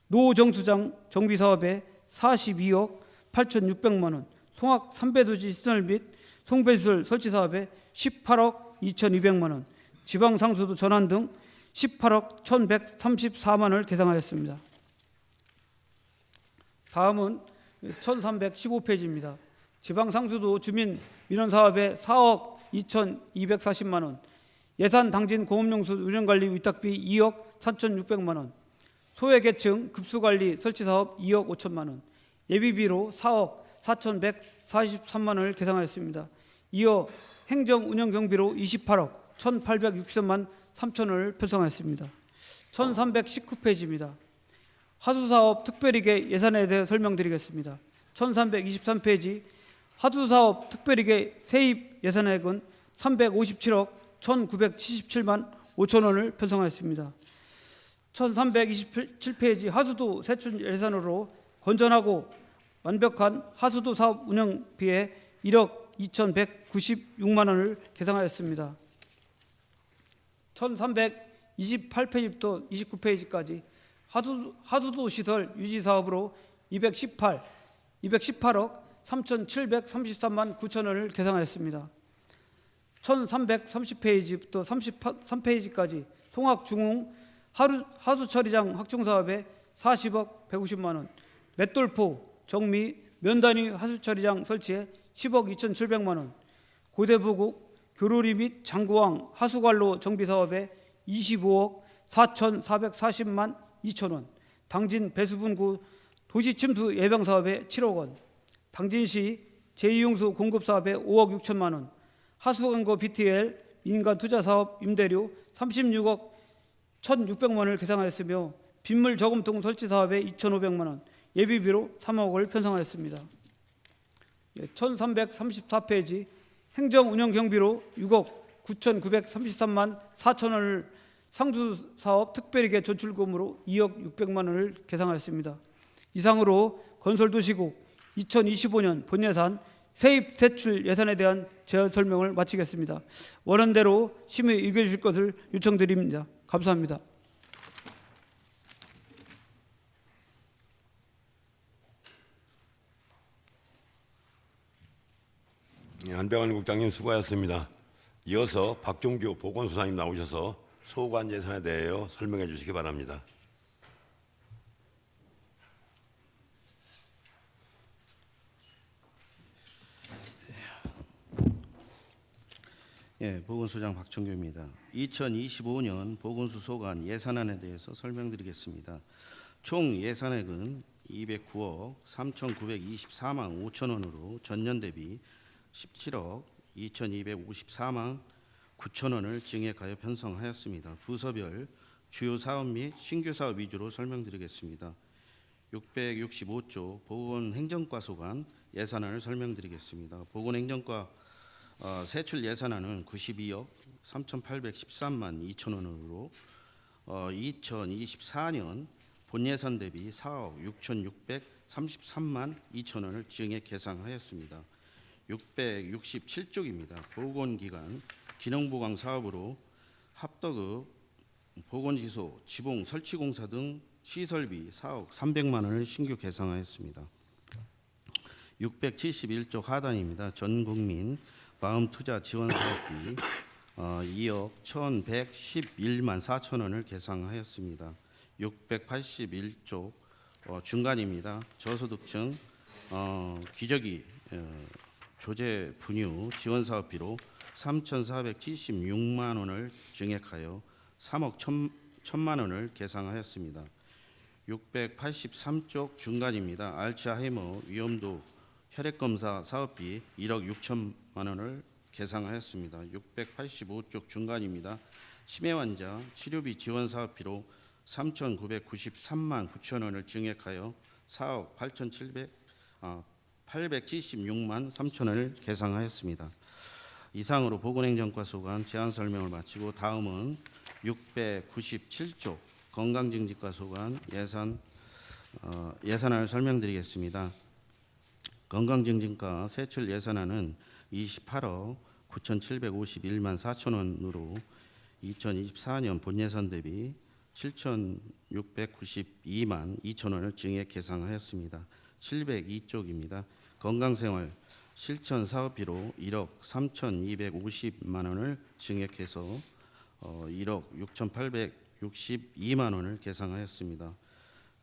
노정수장 정비 사업에 42억 8,600만 원, 송악 삼배도지 시설 및 송배시설 설치 사업에 18억 2,200만 원, 지방상수도 전환 등 18억 1,134만 원을 계상하였습니다. 다음은 1315페이지입니다. 지방상수도 주민 민원 사업에 4억 2,240만 원, 예산 당진 공업용수 운영관리 위탁비 2억 4,600만 원, 소외계층 급수관리 설치 사업 2억 5천만 원, 예비비로 4억 4,143만 원을 계상하였습니다. 이어 행정운영경비로 28억 1,863만 3천 원을 편성하였습니다. 1319페이지입니다. 하수사업 특별회계 예산에 대해 설명드리겠습니다. 1323페이지 하수사업 특별회계 세입 예산액은 357억 1,977만 5천 원을 편성하였습니다. 1327페이지 하수도 세출 예산으로 건전하고 완벽한 하수도 사업 운영비에 1억 2,196만 원을 계상하였습니다. 1328페이지부터 29페이지까지 하수도 시설 유지 사업으로 218억 3,733만 9천 원을 계상하였습니다. 1330페이지부터 33페이지까지 송악중흥 하수처리장 확충 사업에 40억 150만 원, 맷돌포 정미 면단위 하수처리장 설치에 10억 2,700만 원, 고대부국 교로리 및 장구왕 하수관로 정비 사업에 25억 4,440만 2천 원, 당진 배수분구 도시침수 예방 사업에 7억 원, 당진시 제2용수 공급 사업에 5억 6천만 원, 하수광고 BTL 민간 투자 사업 임대료 36억 1,600만 원을 계상하였으며 빗물 저금통 설치 사업에 2,500만 원, 예비비로 3억을 편성하였습니다. 1334페이지 행정운영경비로 6억 9,933만 4천 원을 상수사업 특별회계 전출금으로 2억 600만 원을 계상하였습니다. 이상으로 건설도시국 2025년 본예산 세입 세출 예산에 대한 제 설명을 마치겠습니다. 원안대로 심의 의결해 주실 것을 요청드립니다. 감사합니다. 안병환 국장님 수고하셨습니다. 이어서 박종규 보건소장님 나오셔서 소관 예산에 대하여 설명해 주시기 바랍니다. 예, 보건소장 박종규입니다. 2025년 보건소 소관 예산안에 대해서 설명드리겠습니다. 총 예산액은 209억 3,924만 5천 원으로 전년 대비 17억 2,254만 9천 원을 증액하여 편성하였습니다. 부서별 주요 사업 및 신규 사업 위주로 설명드리겠습니다. 665조 보건행정과 소관 예산안을 설명드리겠습니다. 보건행정과 세출 예산안은 92억 3,813만 2천 원으로 2024년 본 예산 대비 4억 6,633만 2천 원을 증액 계상하였습니다. 667쪽입니다. 보건기관 기능보강 사업으로 합덕읍 보건지소 지붕 설치공사 등 시설비 4억 300만 원을 신규 계상하였습니다. 671쪽 하단입니다. 전국민 마음투자 지원 사업비 2억 1,111만 4천 원을 계상하였습니다. 681쪽 중간입니다. 저소득층 기저귀 조제 분유 지원 사업비로 3,476만 원을 증액하여 3억 1,000만 원을 계상하였습니다. 683쪽 중간입니다. 알츠하이머 위험도 혈액검사 사업비 1억 6천만 원을 계상하였습니다. 685쪽 중간입니다. 치매 환자 치료비 지원 사업비로 3,993만 9천 원을 증액하여 4억 876만 3천 원을 계상하였습니다. 이상으로 보건행정과 소관 제안 설명을 마치고 다음은 697쪽 건강증진과 소관 예산안을 설명드리겠습니다. 건강증진과 세출 예산안은 28억 9,751만 4천 원으로 2024년 본 예산 대비 7,692만 2천 원을 증액 계상하였습니다. 702쪽입니다. 건강생활 실천 사업비로 1억 3,250만 원을 증액해서 1억 6,862만 원을 계상하였습니다.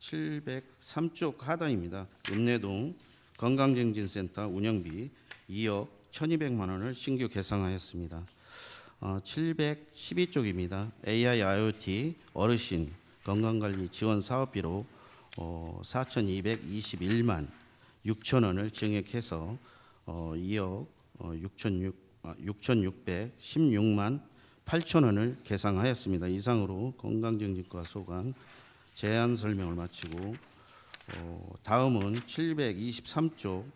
703쪽 하단입니다. 읍내동 건강증진센터 운영비 2억 1,200만 원을 신규 계상하였습니다. 712쪽입니다. AI IoT 어르신 건강관리 지원 사업비로 4,221만 6천 원을 증액해서 2억 6,616만 8천 원을 계상하였습니다. 이상으로 건강증진과 소관 제안 설명을 마치고 다음은 723쪽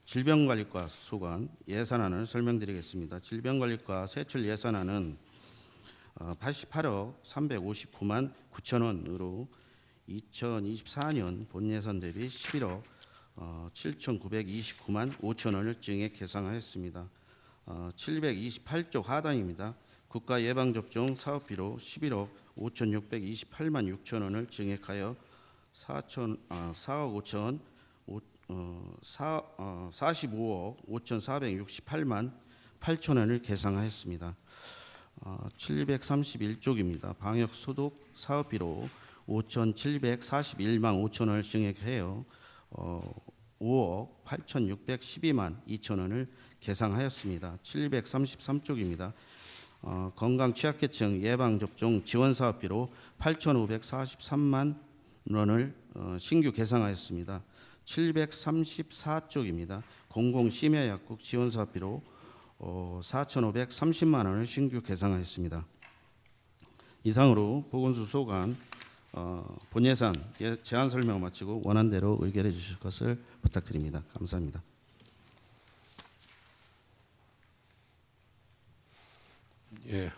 질병관리과 소관 예산안을 설명드리겠습니다. 질병관리과 세출 예산안은 88억 359만 9천 원으로 2024년 본 예산 대비 11억 7,929만 5천 원을 증액 계상하였습니다. 728쪽 하단입니다. 국가예방접종 사업비로 11억 5,628만 6천 원을 증액하여 45억 5,468만 8천 원을 계상하였습니다. 731쪽입니다. 방역소독 사업비로 5,741만 5천 원을 증액하여 5억 8,612만 2천 원을 계상하였습니다. 733쪽입니다. 건강 취약계층 예방접종 지원 사업비로 8,543만 원을 신규 계상하였습니다. 734쪽입니다. 공공심야약국 지원 사업비로 4,530만 원을 신규 계상하였습니다. 이상으로 보건소 소관 본예산 제안 설명을 마치고 원안대로 의결해 주실 것을 부탁드립니다. 감사합니다. 예,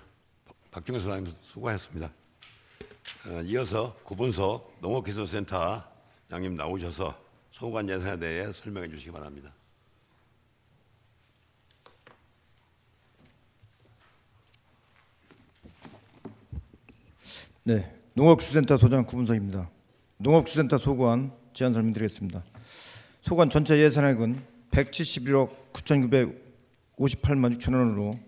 박종현 소장님 수고하셨습니다. 이어서 구분석 농업기술센터 양님 나오셔서 소관 예산에 대해 설명해 주시기 바랍니다. 네, 농업기술센터 소장 구분석입니다. 농업기술센터 소관 제안 설명드리겠습니다. 소관 전체 예산액은 171억 9,958만 6천 원으로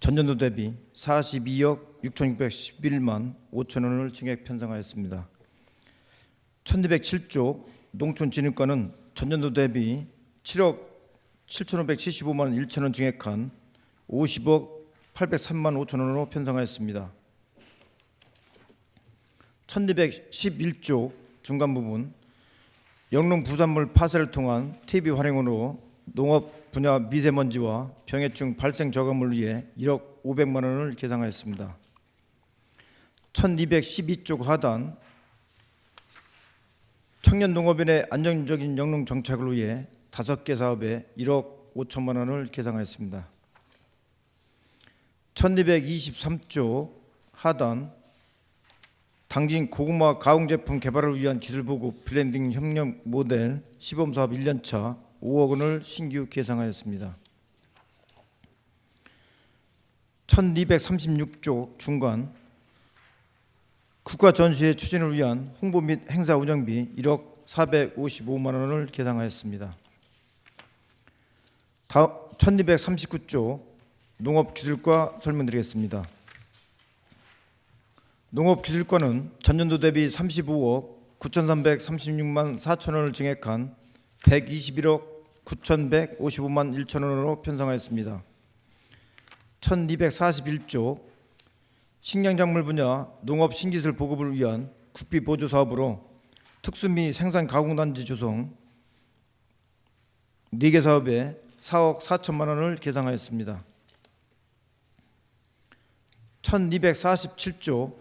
전년도 대비 42억 6,611만 5천 원을 증액 편성하였습니다. 1207쪽 농촌진흥과는 전년도 대비 7억 7,575만 1천 원 증액한 50억 803만 5천 원으로 편성하였습니다. 1211쪽 중간 부분 영농 부산물 파쇄를 통한 TV 활용으로 농업 분야 미세먼지와 병해충 발생 저감을 위해 1억 500만 원을 계상하였습니다. 1212쪽 하단 청년 농업인의 안정적인 영농 정착을 위해 5개 사업에 1억 5천만 원을 계상하였습니다. 1223조 하단 당진 고구마 가공 제품 개발을 위한 기술 보급 브랜딩 협력 모델 시범 사업 1년차 5억 원을 신규 계상하였습니다. 1236조 중간 국가 전시회 추진을 위한 홍보 및 행사 운영비 1억 455만 원을 계상하였습니다. 1239조 농업기술과 설명드리겠습니다. 농업기술과는 전년도 대비 35억 9,336만 4천 원을 증액한 121억 9,155만 1천 원으로 편성하였습니다. 1241조 식량작물 분야 농업 신기술 보급을 위한 국비 보조 사업으로 특수미 생산 가공단지 조성 4개 사업에 4억 4천만 원을 계상하였습니다. 1247조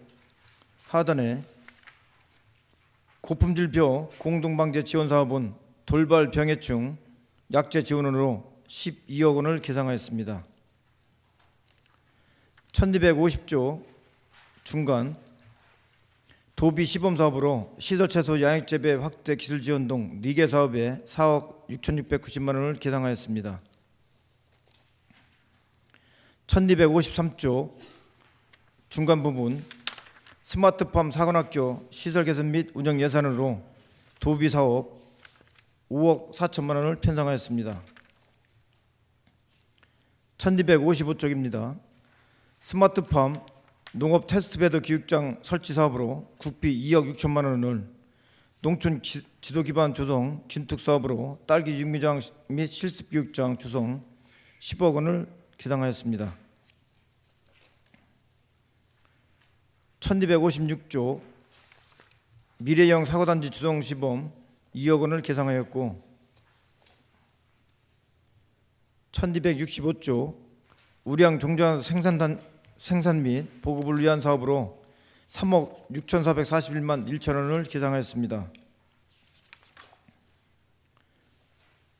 하단에 고품질벼 공동방제 지원사업은 돌발 병해충 약제 지원으로 12억 원을 계상하였습니다. 1250조 중간 도비 시범사업으로 시설채소 양액재배 확대 기술지원 등 4개 사업에 4억 6,690만 원을 계상하였습니다. 1253조 중간 부분 스마트팜 사관학교 시설 개선 및 운영 예산으로 도비 사업 5억 4천만 원을 편성하였습니다. 1255쪽입니다. 스마트팜 농업 테스트베드 교육장 설치 사업으로 국비 2억 6천만 원을 농촌 지도 기반 조성 진특 사업으로 딸기 육미장 및 실습 교육장 조성 10억 원을 계상하였습니다. 1256조 미래형 사고단지 조성 시범 2억 원을 계상하였고 1265조 우량 종자 생산 및 보급을 위한 사업으로 3억 6,441만 1천 원을 계상하였습니다.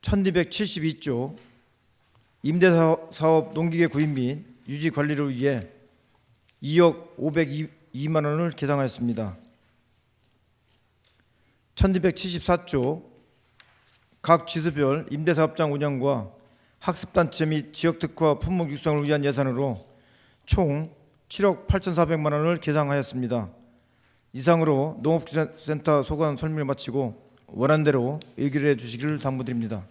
1272조 임대사업 농기계 구입 및 유지 관리를 위해 2억 502만 원을 계상하였습니다. 1274조 각 지수별 임대사업장 운영과 학습단체 및 지역특화 품목 육성을 위한 예산으로 총 7억 8,400만 원을 계상하였습니다. 이상으로 농업기술센터 소관 설명을 마치고 원안대로 의결해 주시기를 당부드립니다.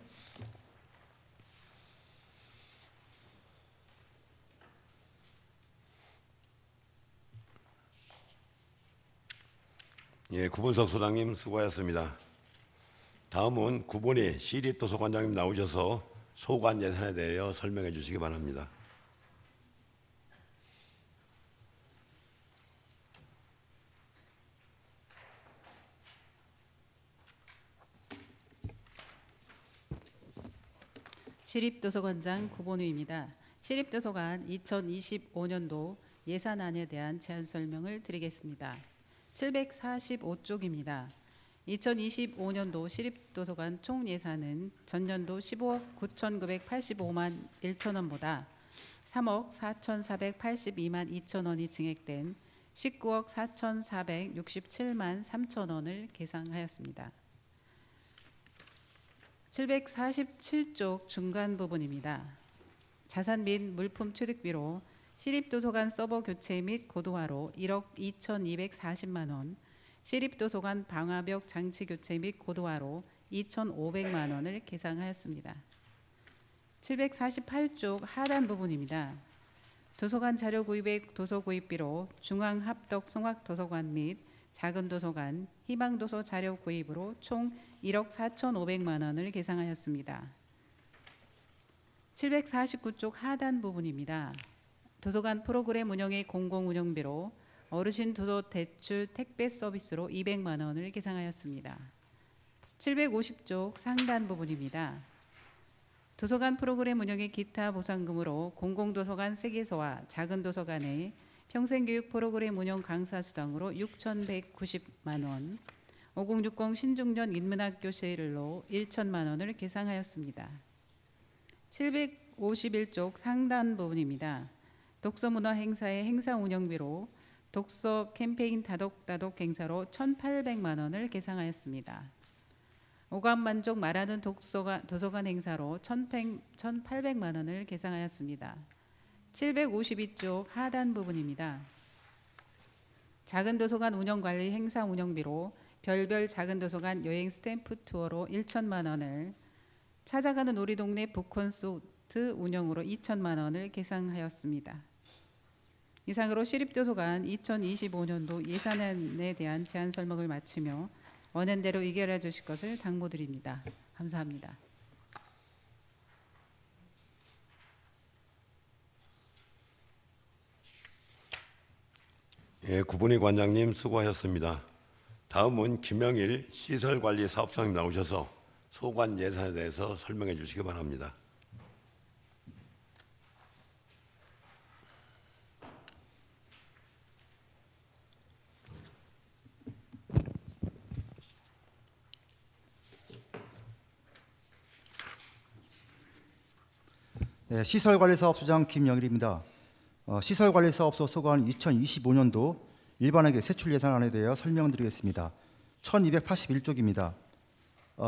예, 구본석 소장님 수고하셨습니다. 다음은 구본희 시립도서관장님 나오셔서 소관 예산에 대하여 설명해 주시기 바랍니다. 시립도서관장 구본희입니다. 시립도서관 2025년도 예산안에 대한 제안 설명을 드리겠습니다. 745쪽입니다. 2025년도 시립도서관 총 예산은 전년도 15억 9,985만 1천 원보다 3억 4,482만 2천 원이 증액된 19억 4,467만 3천 원을 계상하였습니다. 747쪽 중간 부분입니다. 자산 및 물품 취득비로 시립도서관 서버 교체 및 고도화로 1억 2,240만 원, 시립도서관 방화벽 장치 교체 및 고도화로 2,500만 원을 계상하였습니다. 748쪽 하단 부분입니다. 도서관 자료 구입의 도서 구입비로 중앙합덕 송악도서관 및 작은도서관, 희망도서 자료 구입으로 총 1억 4,500만 원을 계상하였습니다. 749쪽 하단 부분입니다. 도서관 프로그램 운영의 공공운영비로 어르신 도서 대출 택배 서비스로 200만 원을 계상하였습니다. 750쪽 상단 부분입니다. 도서관 프로그램 운영의 기타 보상금으로 공공도서관 3개소와 작은도서관의 평생교육 프로그램 운영 강사 수당으로 6,190만 원, 5060 신중년 인문학교 세일로 1천만 원을 계상하였습니다. 751쪽 상단 부분입니다. 독서문화 행사의 행사 운영비로 독서 캠페인 다독다독 행사로 1,800만 원을 계상하였습니다. 오감만족 말하는 도서관 행사로 1,800만 원을 계상하였습니다. 752쪽 하단 부분입니다. 작은 도서관 운영관리 행사 운영비로 별별 작은 도서관 여행 스탬프 투어로 1천만 원을, 찾아가는 우리 동네 북콘서트 운영으로 2천만 원을 계상하였습니다. 이상으로 시립도서관 2025년도 예산안에 대한 제안 설명을 마치며 원안대로 의결해 주실 것을 당부드립니다. 감사합니다. 예, 구분희 관장님 수고하셨습니다. 다음은 김영일 시설관리사업장님 나오셔서 소관 예산에 대해서 설명해 주시기 바랍니다. 네, 시설관리사업소장 김영일입니다. 시설관리사업소 소관 2025년도 일반회계 세출예산안에 대하여 설명드리겠습니다. 1281쪽입니다.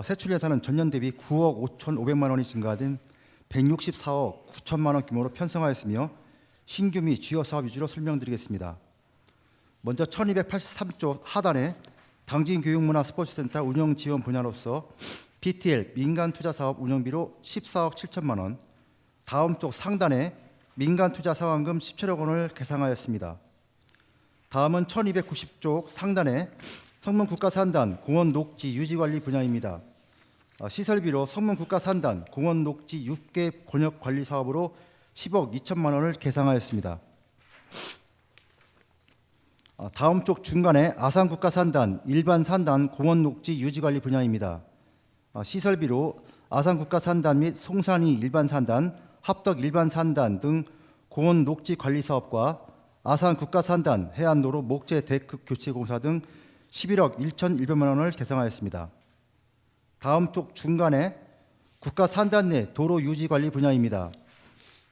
세출예산은 전년 대비 9억 5,500만 원이 증가된 164억 9천만 원 규모로 편성하였으며 신규 및 주요 사업 위주로 설명드리겠습니다. 먼저 1283쪽 하단에 당진교육문화 스포츠센터 운영 지원 분야로서 BTL 민간투자사업 운영비로 14억 7천만 원, 다음 쪽 상단에 민간투자 상환금 17억 원을 계상하였습니다. 다음은 1290쪽 상단에 성문국가산단 공원녹지 유지관리 분야입니다. 시설비로 성문국가산단 공원녹지 6개 권역관리 사업으로 10억 2천만 원을 계상하였습니다. 다음 쪽 중간에 아산국가산단 일반산단 공원녹지 유지관리 분야입니다. 시설비로 아산국가산단 및 송산이 일반산단, 합덕 일반산단 등 공원 녹지 관리 사업과 아산국가산단 해안도로 목재 데크 교체 공사 등 11억 1,100만 원을 계상하였습니다. 다음 쪽 중간에 국가산단 내 도로 유지 관리 분야입니다.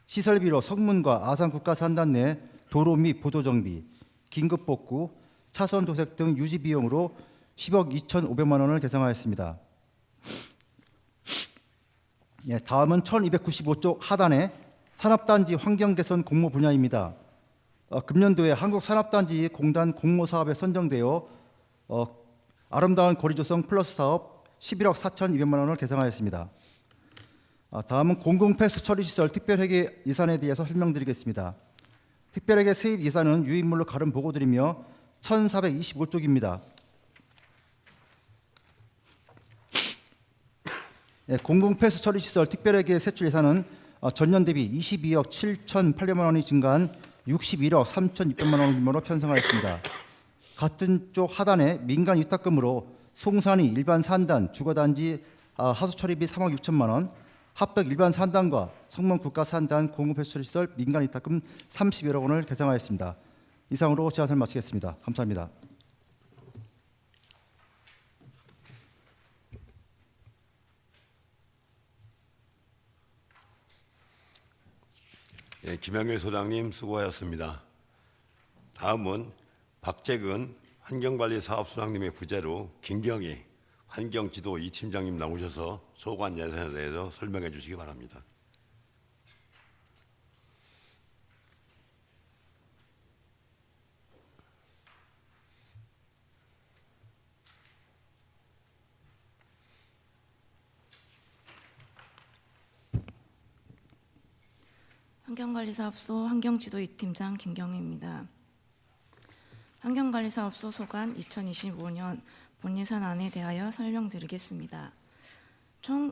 시설비로 성문과 아산국가산단 내 도로 및 보도 정비, 긴급 복구, 차선 도색 등 유지 비용으로 10억 2,500만 원을 계상하였습니다. 예, 다음은 1295쪽 하단에 산업단지 환경개선 공모 분야입니다. 금년도에 한국산업단지 공단 공모사업에 선정되어 아름다운 거리 조성 플러스 사업 11억 4,200만 원을 계상하였습니다. 다음은 공공폐수 처리시설 특별회계 예산에 대해서 설명드리겠습니다. 특별회계 세입 예산은 유인물로 가름 보고드리며 1425쪽입니다. 예, 공공폐수 처리시설 특별회계 세출 예산은 전년 대비 22억 7,800만 원이 증가한 61억 3,600만 원 규모로 편성하였습니다. 같은 쪽 하단에 민간 위탁금으로 송산이 일반 산단 주거단지 하수 처리비 3억 6천만 원, 합덕 일반 산단과 성문 국가 산단 공공폐수 처리시설 민간 위탁금 31억 원을 계상하였습니다. 이상으로 제안을 마치겠습니다. 감사합니다. 예, 김영일 소장님 수고하셨습니다. 다음은 박재근 환경관리사업소장님의 부재로 김경희 환경지도 2팀장님 나오셔서 소관 예산에 대해서 설명해 주시기 바랍니다. 환경관리사업소 환경지도 2팀장 김경희입니다. 환경관리사업소 소관 2025년 본예산안에 대하여 설명드리겠습니다. 총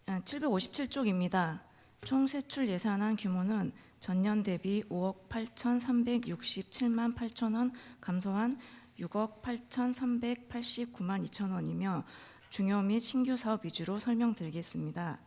757쪽입니다. 총 세출 예산안 규모는 전년 대비 5억 8,367만 8천 원 감소한 6억 8,389만 2천 원이며 중요 및 신규 사업 위주로 설명드리겠습니다.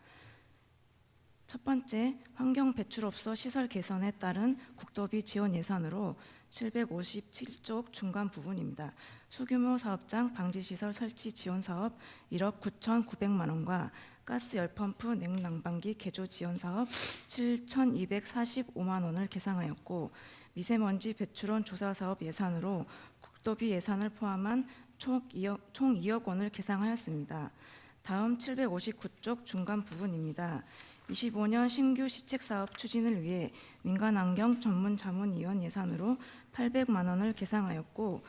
첫 번째, 환경 배출업소 시설 개선에 따른 국도비 지원 예산으로 757쪽 중간 부분입니다. 소규모 사업장 방지시설 설치 지원 사업 1억 9,900만 원과 가스 열펌프 냉난방기 개조 지원 사업 7,245만 원을 계상하였고, 미세먼지 배출원 조사 사업 예산으로 국도비 예산을 포함한 총 2억 원을 계상하였습니다. 다음 759쪽 중간 부분입니다. 25년 신규 시책 사업 추진을 위해 민간환경 전문자문위원 예산으로 800만 원을 계상하였고,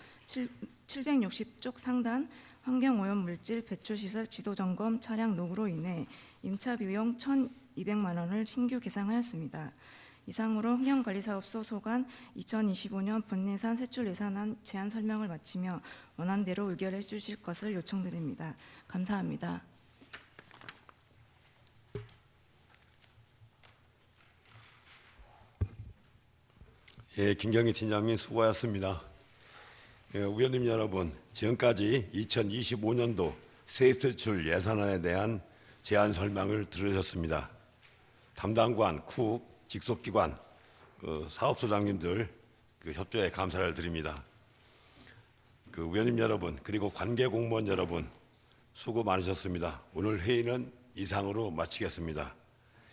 760쪽 상단 환경오염물질 배출시설 지도점검 차량 노후로 인해 임차 비용 1,200만 원을 신규 계상하였습니다. 이상으로 환경관리사업소 소관 2025년 본예산 세출 예산안 제안 설명을 마치며 원안대로 의결해 주실 것을 요청드립니다. 감사합니다. 예, 김경희 팀장님 수고하셨습니다. 예, 의원님 여러분, 지금까지 2025년도 세입세출 예산안에 대한 제안 설명을 들으셨습니다. 담당관, 쿡, 직속기관, 사업소장님들 협조에 감사를 드립니다. 의원님 여러분, 그리고 관계 공무원 여러분, 수고 많으셨습니다. 오늘 회의는 이상으로 마치겠습니다.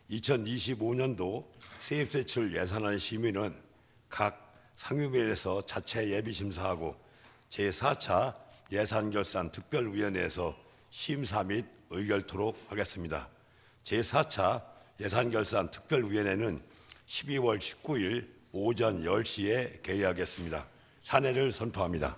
2025년도 세입세출 예산안 심의는 각 상임위에서 자체 예비심사하고 제4차 예산결산 특별위원회에서 심사 및 의결토록 하겠습니다. 제4차 예산결산 특별위원회는 12월 19일 오전 10시에 개의하겠습니다. 사내를 선포합니다.